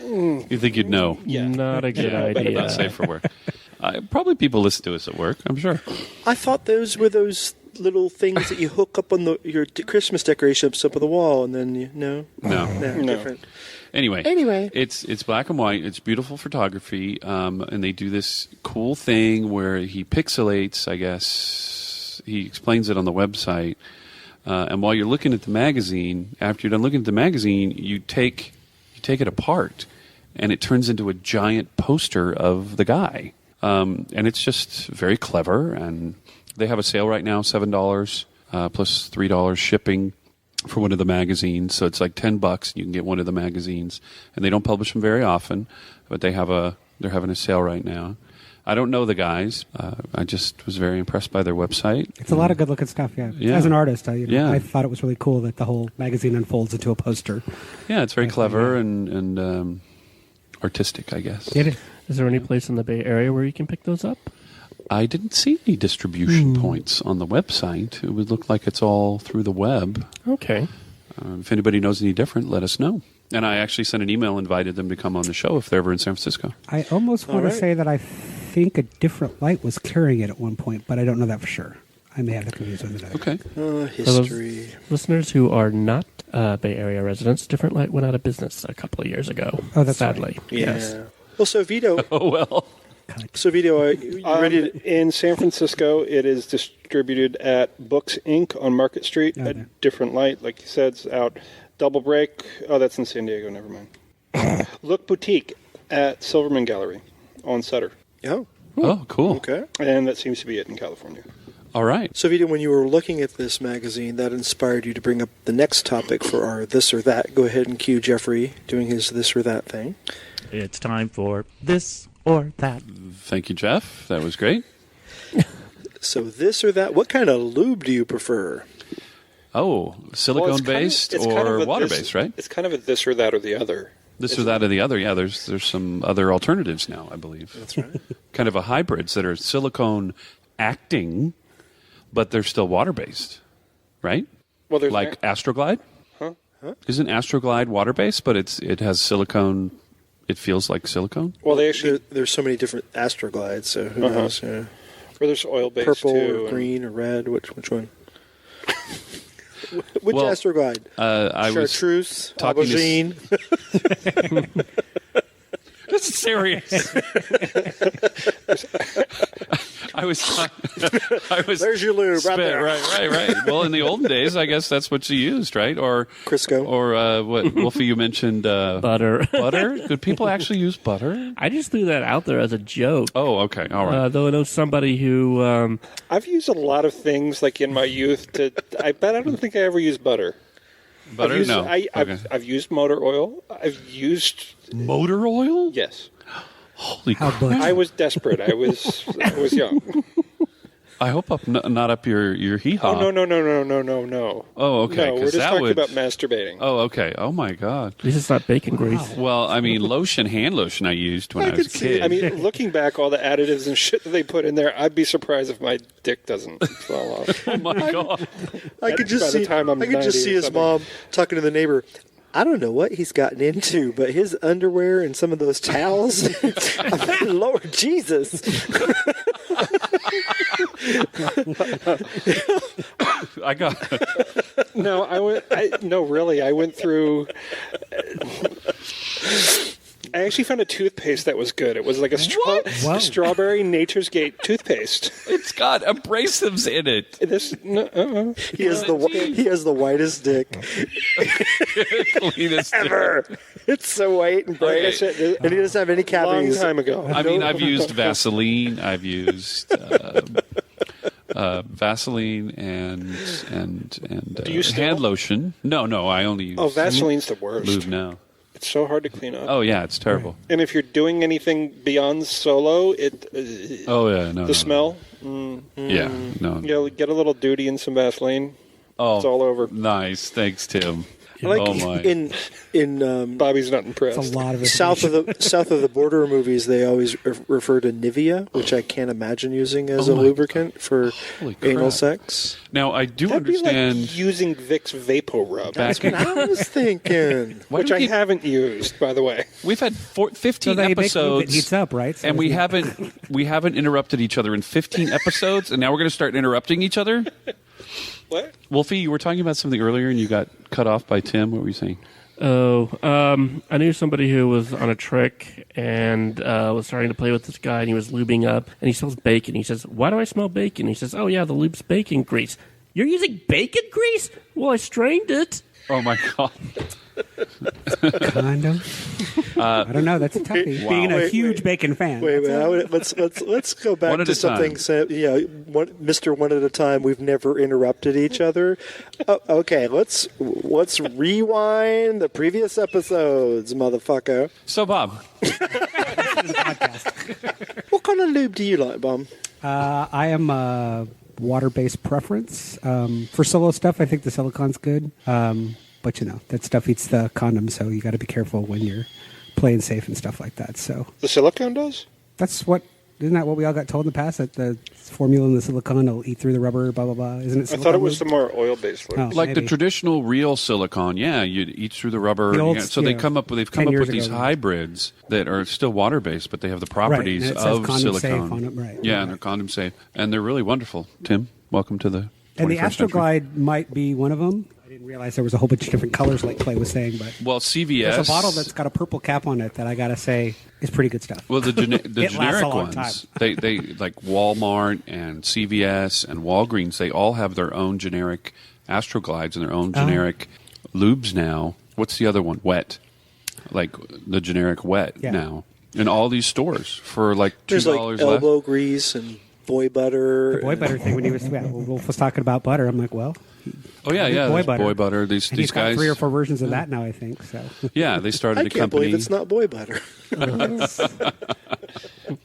you think you'd know. yeah. Not a good Not idea. safe for work. Probably people listen to us at work, I'm sure. I thought those were those little things that you hook up on your Christmas decorations up on the wall, and then no, No. different. Anyway, Anyway. it's black and white. It's beautiful photography, and they do this cool thing where he pixelates. I guess he explains it on the website. And while you're looking at the magazine, after you're done looking at the magazine, you take it apart, and it turns into a giant poster of the guy. And it's just very clever. And they have a sale right now, $7 plus $3 shipping for one of the magazines. So it's like $10. You can get one of the magazines, and they don't publish them very often, but they're having a sale right now. I don't know the guys. I just was very impressed by their website. It's a lot of good-looking stuff, yeah. Yeah. As an artist, Yeah. I thought it was really cool that the whole magazine unfolds into a poster. Yeah, it's very clever and artistic, I guess. It is. Is there any place in the Bay Area where you can pick those up? I didn't see any distribution points on the website. It would look like it's all through the web. Okay. If anybody knows any different, let us know. And I actually sent an email, invited them to come on the show if they're ever in San Francisco. I almost want All to right. say that I think a different light was carrying it at one point, but I don't know that for sure. I may have it confused with another. Okay. History. Listeners who are not Bay Area residents, Different Light went out of business a couple of years ago. Oh, that's sadly. right. Yeah. Yes. Well, so Vito, Oh, well. you ready to... In San Francisco, it is distributed at Books Inc. on Market Street. Okay. A Different Light, like you said, it's out. Double Break. Oh, that's in San Diego. Never mind. Look Boutique at Silverman Gallery on Sutter. Oh, Oh, cool. okay. And that seems to be it in California. All right. So, Vito, when you were looking at this magazine, that inspired you to bring up the next topic for our This or That. Go ahead and cue Jeffrey doing his This or That thing. It's time for this or that. Thank you, Jeff. That was great. So this or that. What kind of lube do you prefer? Oh, silicone-based or water-based, right? It's kind of a this or that or the other. This or that or the other. Yeah, there's some other alternatives now, I believe. That's right. Kind of a hybrids that are silicone acting, but they're still water-based, right? Well, there's like Astroglide. Huh? Isn't Astroglide water-based, but it has silicone? It feels like silicone. Well, they actually there's so many different Astroglides, so who knows? Yeah. Or there's oil-based Purple too, or green or red. Which one? Which Well, Astroglide? I was Chartreuse, talking to aubergine. This is serious. I was. There's your lube right there. Right. Well, in the olden days, I guess that's what you used, right? Or Crisco. Or what? Wolfie, you mentioned Butter. Butter. Did people actually use butter? I just threw that out there as a joke. Oh, okay, all right. Though I know somebody who. I've used a lot of things like in my youth. I don't think I ever used butter. Butter? No. I've used motor oil. I've used Motor oil? yes. Holy How crap! butch. I was desperate. I was young. I hope not up your hee haw. Oh no. Oh, okay. No, we're 'cause just that talking would. about masturbating. Oh, okay. Oh my God. This is not bacon grease. Well, I mean, hand lotion I used when I was a kid. I mean, looking back, all the additives and shit that they put in there, I'd be surprised if my dick doesn't fall off. oh my God. I could just By the see. time I'm I could 90 just or see his something. mom talking to the neighbor. I don't know what he's gotten into, but his underwear and some of those towels. I mean, Lord Jesus. I got. No, I went through. I actually found a toothpaste that was good. It was like a Wow. strawberry Nature's Gate toothpaste. It's got abrasives in it. He has the whitest dick Cleanest ever. It's so white and bright, Like I said, and he doesn't have any long cavities. time ago. I mean, I've used Vaseline. I've used Vaseline and Do you still? hand lotion. No, I only use Vaseline's the worst. lube now. It's so hard to clean up. Oh yeah, it's terrible. And if you're doing anything beyond solo, Oh yeah, no. the smell. Yeah, no. Get a little duty and some Vaseline. Oh, It's all over. Nice, thanks, Tim. Like oh my. in Bobby's not It's impressed. a lot of south of the border movies, they always refer to Nivea, which I can't imagine using as Oh a my lubricant for Holy crap. anal sex. Now I do That'd be understand. like using Vicks Vapor Rub, Back That's what I was thinking. Why which do I we- haven't used, by the way. We've had 15 so they make lube that episodes. heats up, right? So And we it's- haven't interrupted each other in 15 episodes, and now we're going to start interrupting each other. What? Wolfie, you were talking about something earlier, and you got cut off by Tim. What were you saying? Oh, I knew somebody who was on a trick and was starting to play with this guy, and he was lubing up, and he smells bacon. He says, "Why do I smell bacon?" He says, "Oh yeah, the lube's bacon grease." You're using bacon grease? Well, I strained it. Oh my God! Kind of. I don't know. That's a toughie. Wow. Being a Wait, huge bacon fan. Wait, That's let's go back One at to a something. time. Mr. One at a time. We've never interrupted each other. Oh, okay, let's rewind the previous episodes, motherfucker. So, Bob, What kind of lube do you like, Bum? I am a water-based preference. For solo stuff, I think the silicone's good. But, that stuff eats the condom, so you got to be careful when you're playing safe and stuff like that. So The silicone does? isn't that what we all got told in the past, that the formula in the silicone will eat through the rubber, blah, blah, blah? Isn't it I silicone thought it was the lube? more oil-based lube. Oh. like the Maybe. traditional real silicone, yeah, you eat through the rubber. The old, So they've come up with 10 years these ago. hybrids that are still water based, but they have the Right, properties and it says of condom safe silicone. on it, right. Yeah, and they're condom safe, and they're really wonderful. Tim, welcome to the. And the 21st century. Astroglide might be one of them. I didn't realize there was a whole bunch of different colors, like Clay was saying. But Well, CVS. there's a bottle that's got a purple cap on it that I got to say is pretty good stuff. Well, the It lasts a generic long ones, time. they like Walmart and CVS and Walgreens. They all have their own generic Astroglides and their own generic lubes now. What's the other one? Wet, like the generic wet Yeah. now in all these stores for like There's like $2 less. elbow grease and boy butter. The boy butter thing, when he was, Wolf was talking about butter, I'm like, well, Oh yeah, yeah. boy there's butter. boy butter. These and he's got guys. 3 or 4 versions of that now, I think. So Yeah, they started I a can't company. believe it's not boy butter.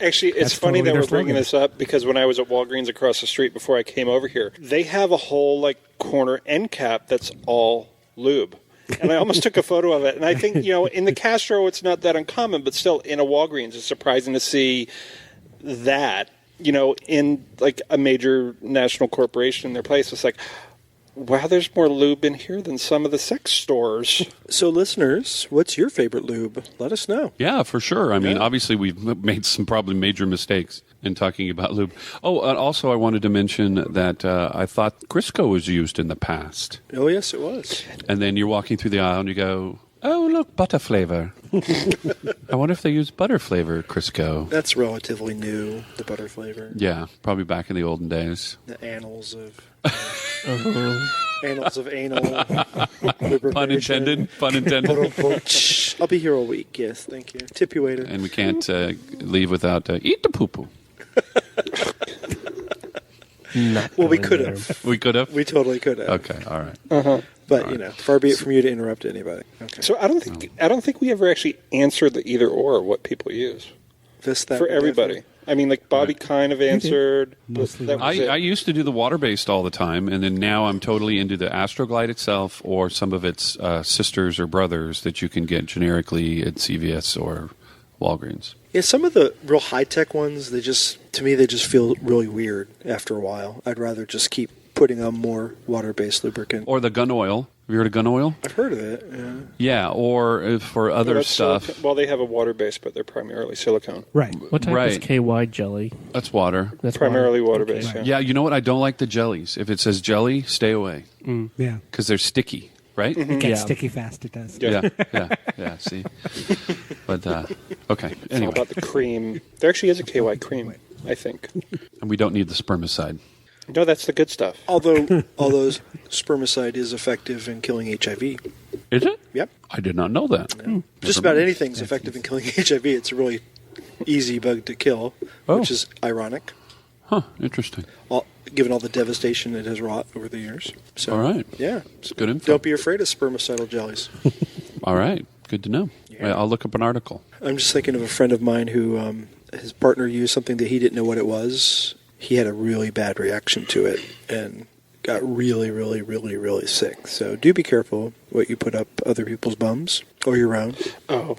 Actually, it's That's funny totally that their we're bringing slogan. this up because when I was at Walgreens across the street before I came over here, they have a whole like corner end cap that's all lube. And I almost took a photo of it. And I think, in the Castro, it's not that uncommon, but still in a Walgreens, it's surprising to see that, in like a major national corporation in their place. It's like, wow, there's more lube in here than some of the sex stores. So, listeners, what's your favorite lube? Let us know. Yeah, for sure. I mean, obviously, we've made some probably major mistakes in talking about lube. Oh, and also, I wanted to mention that I thought Crisco was used in the past. Oh, yes, it was. And then you're walking through the aisle and you go, oh, look, butter flavor. I wonder if they use butter flavor Crisco. That's relatively new, the butter flavor. Yeah, probably back in the olden days. The annals of... Uh-huh. Annals of anal lubrication. Pun intended. Pun intended. I'll be here all week. Yes, thank you. Tip you later. And we can't leave without eat the poo-poo. Not Well, we going could there. have. We could have? We totally could have. Okay, all right. But far be it from you to interrupt anybody. Okay. So I don't think we ever actually answered the either or what people use This, that, for and everybody. that. I mean, like Bobby kind of answered. but Mostly. that was it. I used to do the water-based all the time, and then now I'm totally into the Astroglide itself or some of its sisters or brothers that you can get generically at CVS or Walgreens. Yeah, some of the real high-tech ones, they just feel really weird after a while. I'd rather just keep putting on more water-based lubricant. Or the gun oil. Have you heard of gun oil? I've heard of it, yeah. Yeah, or for other That's stuff. well, they have a water base, but they're primarily silicone. Right. What type is Right. KY jelly? That's water. That's Primarily water. water based. Okay. Yeah. Yeah, you know what? I don't like the jellies. If it says jelly, stay away Yeah. because they're sticky, right? It gets Yeah. sticky fast. It does. Yeah. Yeah. See, but okay. It's all Anyway, about the cream. There actually is a KY cream, I think. and we don't need the spermicide. No, that's the good stuff. Although spermicide is effective in killing HIV. Is it? Yep. I did not know that. Just about anything's effective in killing HIV. It's a really easy bug to kill, Oh. which is ironic, Huh? Interesting. given all the devastation it has wrought over the years. So, All right. Yeah. It's good info. Don't be afraid of spermicidal jellies. All right. Good to know. Yeah. I'll look up an article. I'm just thinking of a friend of mine who his partner used something that he didn't know what it was. He had a really bad reaction to it and got really, really, really, really sick. So do be careful what you put up other people's bums or your own. Oh,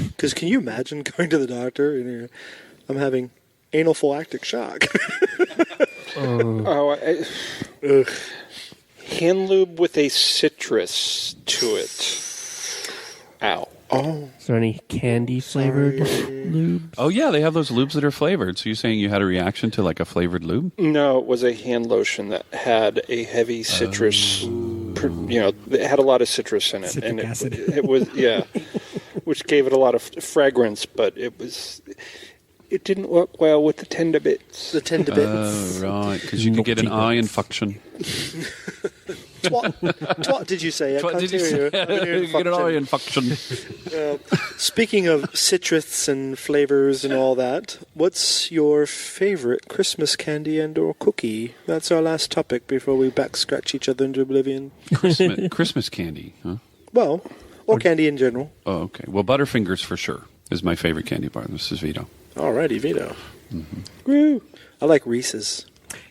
Because can you imagine going to the doctor and you're, I'm having anaphylactic shock? Ugh. hand lube with a citrus to it. Ow. Oh, Is there any candy flavored lube? Oh yeah, they have those lubes that are flavored. So you're saying you had a reaction to like a flavored lube? No, it was a hand lotion that had a heavy citrus. It had a lot of citrus in it, Citric and acid. it was which gave it a lot of fragrance, but it didn't work well with the tender bits. the tender bits. Oh right, because you can get an eye infection. Twat, did you say? I can't Did you hear say? you. I can hear You get an eye infection. infection. Speaking of citrus and flavors and all that, what's your favorite Christmas candy and or cookie? That's our last topic before we back scratch each other into oblivion. Christmas candy, huh? Well, or candy in general. Oh, okay. Well, Butterfingers for sure is my favorite candy bar. This is Vito. Alrighty, Vito. Woo. I like Reese's.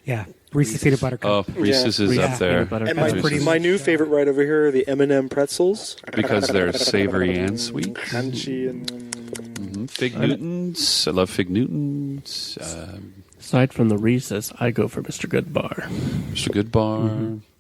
Yeah. Reese's peanut butter Oh, cup. Reese's is Reese's up there. peanut butter And cup. Reese's. my new favorite right over here are the M&M pretzels. Because they're savory and sweet. Crunchy and... Fig Newtons. I love Fig Newtons. Aside from the Reese's, I go for Mr. Goodbar. Mr. Good Bar.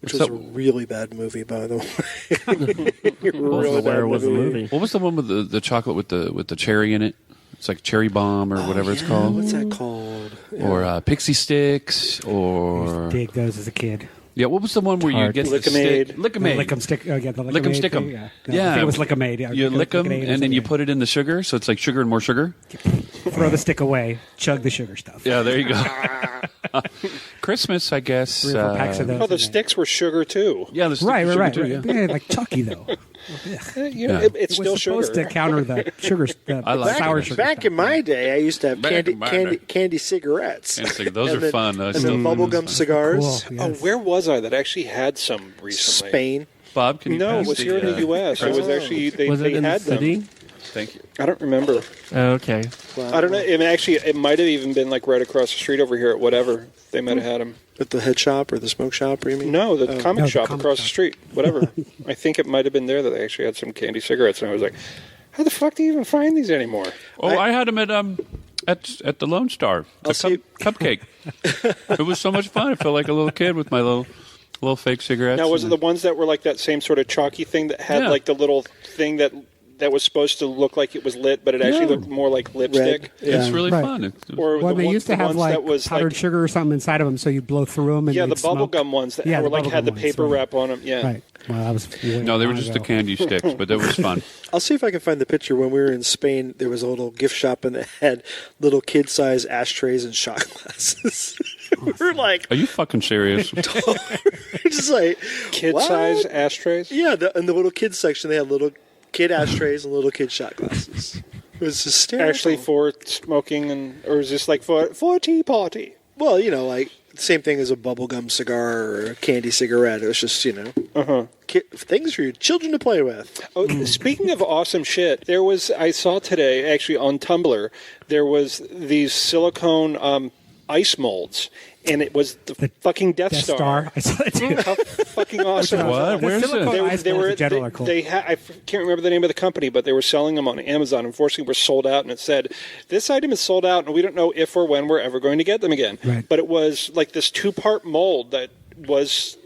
Which was a really bad movie, by the way. Wasn't aware it was a movie. What was the one with the chocolate with the cherry in it? It's like Cherry Bomb or whatever it's called. What's that called? Yeah. Or Pixie Sticks or... Dig those as a kid. Yeah, what was the one where you Tart. get the Lick-a-Made. stick? Lick-a-Made. Lick 'em stick. Oh, yeah, the Lick 'em, stick 'em. thing, Yeah. Yeah. I think it was Lick-a-Made. Yeah. You lick them, Lick-a-Made or and then you something, put it in the sugar, so it's like sugar and more sugar. Throw the stick away. Chug the sugar stuff. Yeah, there you go. Christmas, I guess. 3 or 4 packs of those. Oh, the in there. sticks were sugar too. Yeah, the sticks Right, are right, sugar right. too, right. yeah. Yeah, like chalky though. It's It still was supposed sugar. to counter the sugar, the I like sour it. sugar. Back stuff. in my day, I used to have Back candy, in my candy, day. candy cigarettes. And so those And are fun. I And still then find bubblegum those fun. cigars. Cool. Oh, Yes. where was I that actually had some recently? Spain. Bob, can you No, pass it was here in the U.S. It was actually they Was it in the had them. city? Thank you. I don't remember. Okay. I don't know. I mean, actually, it might have even been like right across the street over here at whatever. They might have had them. At the head shop or the smoke shop, or you mean? No, the comic the shop comic across shop. the street. Whatever. I think it might have been there that they actually had some candy cigarettes, and I was like, "How the fuck do you even find these anymore?" Oh, I had them at the Lone Star. I'll see- Cupcake. It was so much fun. I felt like a little kid with my little fake cigarettes. Now, was it the ones that were like that same sort of chalky thing that had Yeah. like the little thing that was supposed to look like it was lit, but it actually Yeah. looked more like lipstick? It's really Right. fun. Or Well, the they ones- used to the have ones like that was powdered like, sugar or something inside of them, so you'd blow through them and yeah, the they'd smoke. bubblegum ones that Yeah, were the like had the bubblegum paper ones, right. wrap on them. Yeah. Right. Well, that was way No, they were long just the ago. candy sticks, but that was fun. I'll see if I can find the picture. When we were in Spain, there was a little gift shop and it had little kid-size ashtrays and shot glasses. We were like, Are you fucking serious? we're just like, Kid-size what? ashtrays? Yeah, in the little kids section, they had little kid ashtrays and little kid shot glasses. It was hysterical. Actually for smoking, or is this like for a tea party? Well, like same thing as a bubblegum cigar or a candy cigarette. It was just, things for your children to play with. Oh, speaking of awesome shit, I saw today, actually on Tumblr, there was these silicone ice molds, and it was the fucking Death Star. I saw that too. How fucking awesome! What? The Where's silicone it? ice molds in general are cool. I can't remember the name of the company, but they were selling them on Amazon. Unfortunately, were sold out, and it said, "This item is sold out, and we don't know if or when we're ever going to get them again." Right. But it was like this 2-part mold that was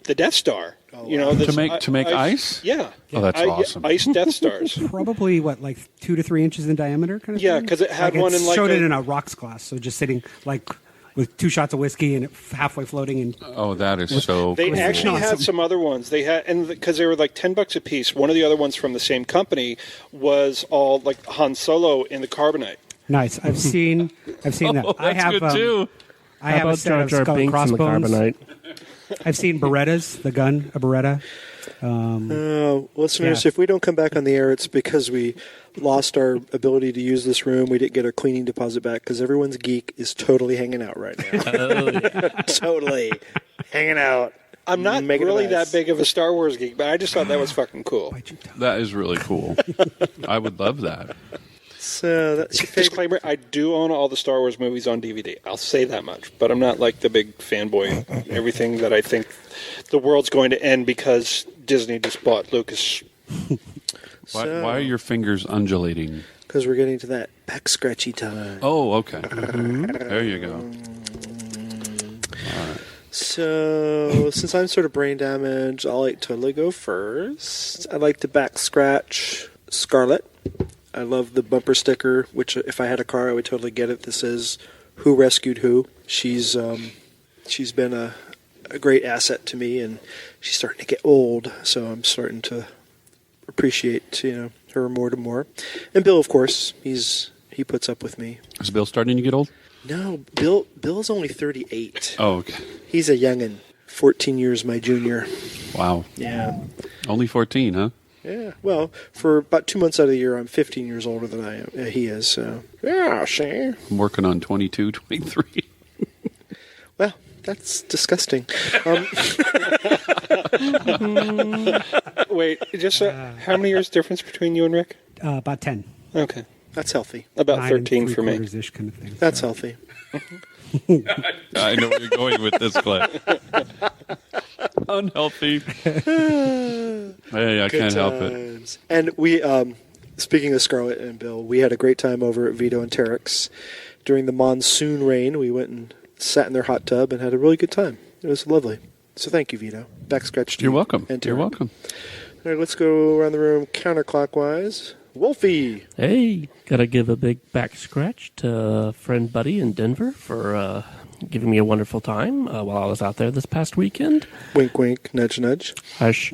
the Death Star. This To make ice? Yeah. Oh, that's awesome. Ice Death Stars. Probably like 2 to 3 inches in diameter, kind of. Yeah, thing? 'cause it had one in, like, showed it a- in a rocks glass, so just sitting like with 2 shots of whiskey and it halfway floating and Oh, that is so They cool. actually had Awesome. some other ones. They had, and because they were like $10 a piece. One of the other ones from the same company was all like Han Solo in the carbonite. nice. I've seen that. Oh, I that's have good too. I How have a about set Jar of Jar skull and Binks in the crossbones. carbonite? I've seen Berettas, the gun, a Beretta. Listeners, Yeah. if we don't come back on the air, it's because we lost our ability to use this room. We didn't get our cleaning deposit back because everyone's geek is totally hanging out right now. Totally hanging out. I'm not Making really a mess. that big of a Star Wars geek, but I just thought that was fucking cool. That is really cool. I would love that. So that's your favorite. Disclaimer: I do own all the Star Wars movies on DVD. I'll say that much, but I'm not like the big fanboy. Everything that I think the world's going to end because Disney just bought Lucas. Why are your fingers undulating? Because we're getting to that back scratchy time. Oh, okay. There you go. So, since I'm sort of brain damaged, I'll totally go first. I like to back scratch Scarlett. I love the bumper sticker, which if I had a car, I would totally get it. This says, "Who rescued who?" She's been a great asset to me, and she's starting to get old, so I'm starting to appreciate her more and more. And Bill, of course, he puts up with me. Is Bill starting to get old? No, Bill's only 38. Oh, okay. He's a youngin', 14 years my junior. Wow. Yeah. Only 14, huh? Yeah. Well, for about 2 months out of the year, I'm 15 years older than I am. He is. So. Yeah, see. I'm working on 22, 23. Well, that's disgusting. Wait, just how many years difference between you and Rick? About 10. Okay, That's healthy. about 9 13 for me. 3/4-ish kind of thing. That's healthy. I know where you're going with this, Clay. Unhealthy. Hey, I can't help it. Times. And we, speaking of Scarlett and Bill, we had a great time over at Vito and Terex. During the monsoon rain, we went and sat in their hot tub and had a really good time. It was lovely. So thank you, Vito. Back scratch to You're you. welcome. And You're Tarek. welcome. All right, let's go around the room counterclockwise. Wolfie. Hey, gotta give a big back scratch to friend Buddy in Denver for giving me a wonderful time while I was out there this past weekend. Wink, wink, nudge, nudge. Hush.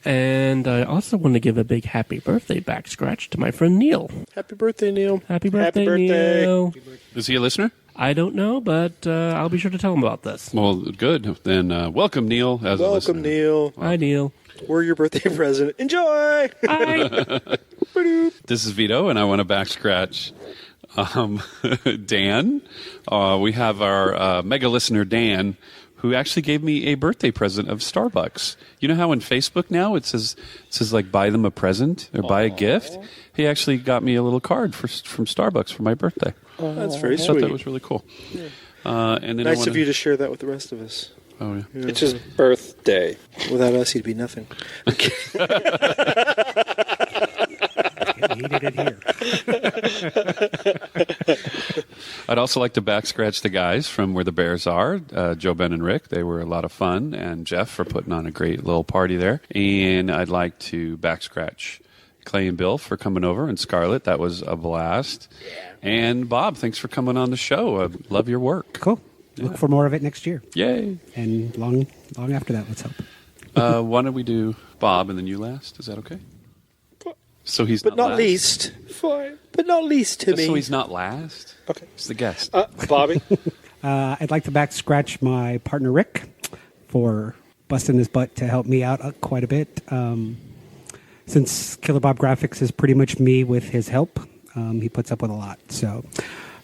And I also want to give a big happy birthday back scratch to my friend Neil. Happy birthday, Neil. Happy birthday, birthday. Neil. Is he a listener? I don't know, but I'll be sure to tell him about this. Well, good. Then welcome, Neil, as a listener. Welcome, Neil. Hi, Neil. We're your birthday present. Enjoy! Hi. This is Vito, and I want to back scratch Dan. We have our mega listener, Dan, who actually gave me a birthday present of Starbucks. You know how on Facebook now it says like buy them a present or buy a gift? He actually got me a little card from Starbucks for my birthday. That's very I thought sweet. that was really cool. Yeah. And then Nice of you to share that with the rest of us. Oh, yeah. Yeah. It's his birthday. Without us, he'd be nothing. He did it here. I'd also like to back scratch the guys from Where the Bears Are, Joe, Ben, and Rick. They were a lot of fun, and Jeff for putting on a great little party there. And I'd like to back scratch Clay and Bill for coming over, and Scarlett. That was a blast. And Bob, thanks for coming on the show. I love your work. Cool. Look for more of it next year. Yay. And long after that, let's hope. Why don't we do Bob and then you last? Is that okay? So he's But not last? least. Fine. But not least, Timmy. So he's not last? Okay. He's the guest. Bobby? I'd like to back scratch my partner Rick for busting his butt to help me out quite a bit. Since Killer Bob Graphics is pretty much me with his help, he puts up with a lot. So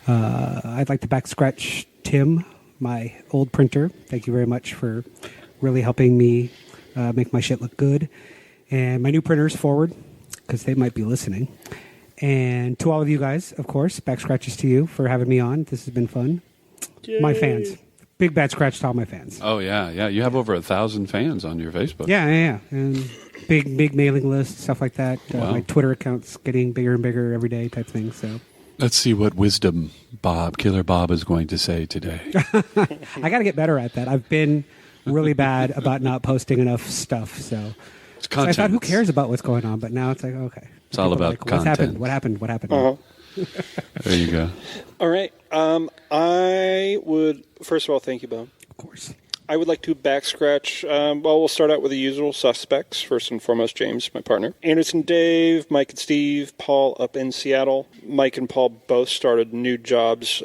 I'd like to back scratch Tim, my old printer. Thank you very much for really helping me make my shit look good. And my new printers, Forward, because they might be listening. And to all of you guys, of course, back scratches to you for having me on. This has been fun. Yay. My fans. Big bad scratch to all my fans. Oh, yeah. You have over 1,000 fans on your Facebook. Yeah. And big mailing list, stuff like that. Wow. My Twitter account's getting bigger and bigger every day type thing. So Let's see what wisdom Killer Bob is going to say today. I got to get better at that. I've been really bad about not posting enough stuff. So I thought, who cares about what's going on? But now it's like, okay. It's all about content. What happened? What happened? Uh-huh. There you go. All right. I would, first of all, thank you, Bob. Of course. I would like to back scratch. We'll start out with the usual suspects. First and foremost, James, my partner. Anderson, Dave, Mike and Steve, Paul up in Seattle. Mike and Paul both started new jobs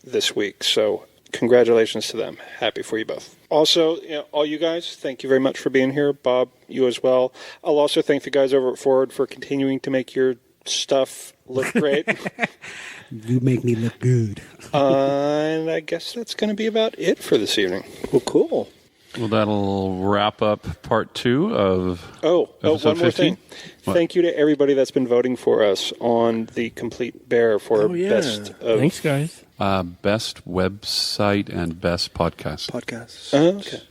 this week, so congratulations to them. Happy for you both. Also, all you guys, thank you very much for being here. Bob, you as well. I'll also thank the guys over at Forward for continuing to make your stuff look great. You make me look good. And I guess that's going to be about it for this evening. Well, cool. Well, that'll wrap up part 2 of episode one more 15. thing. What? Thank you to everybody that's been voting for us on the Complete Bear for best of... Thanks, guys. Best website and best podcast. Podcasts. Okay.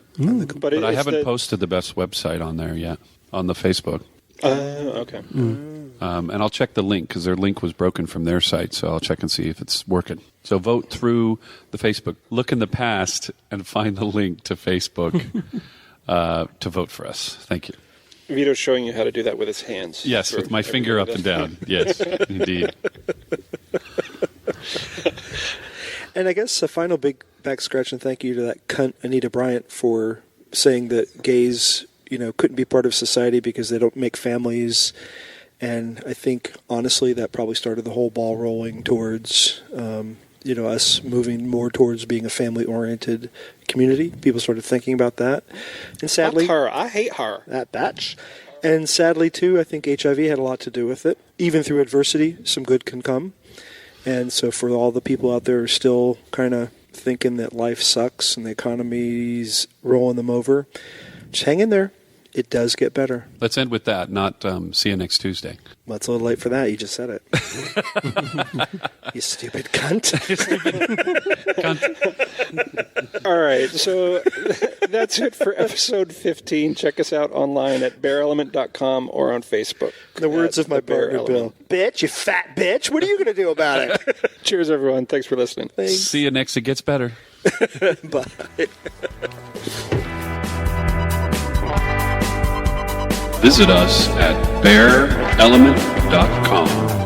But I haven't posted the best website on there yet, on the Facebook. Okay. And I'll check the link because their link was broken from their site, so I'll check and see if it's working. So vote through the Facebook. Look in the past and find the link to Facebook to vote for us. Thank you. Vito's showing you how to do that with his hands. Yes, with my finger up and down. Yes, indeed. And I guess a final big back scratch and thank you to that cunt Anita Bryant for saying that gays, couldn't be part of society because they don't make families. And I think, honestly, that probably started the whole ball rolling towards, us moving more towards being a family-oriented community. People started thinking about that. And sadly... Fuck her. I hate her. That batch. And sadly, too, I think HIV had a lot to do with it. Even through adversity, some good can come. And so for all the people out there who are still kind of thinking that life sucks and the economy's rolling them over, just hang in there. It does get better. Let's end with that, not see you next Tuesday. Well, it's a little late for that. You just said it. You stupid cunt. All right, so that's it for episode 15. Check us out online at bearelement.com or on Facebook. The words of my Bear partner, Bill. Bitch, you fat bitch. What are you going to do about it? Cheers, everyone. Thanks for listening. Thanks. See you next. It gets better. Bye. Visit us at bearelement.com.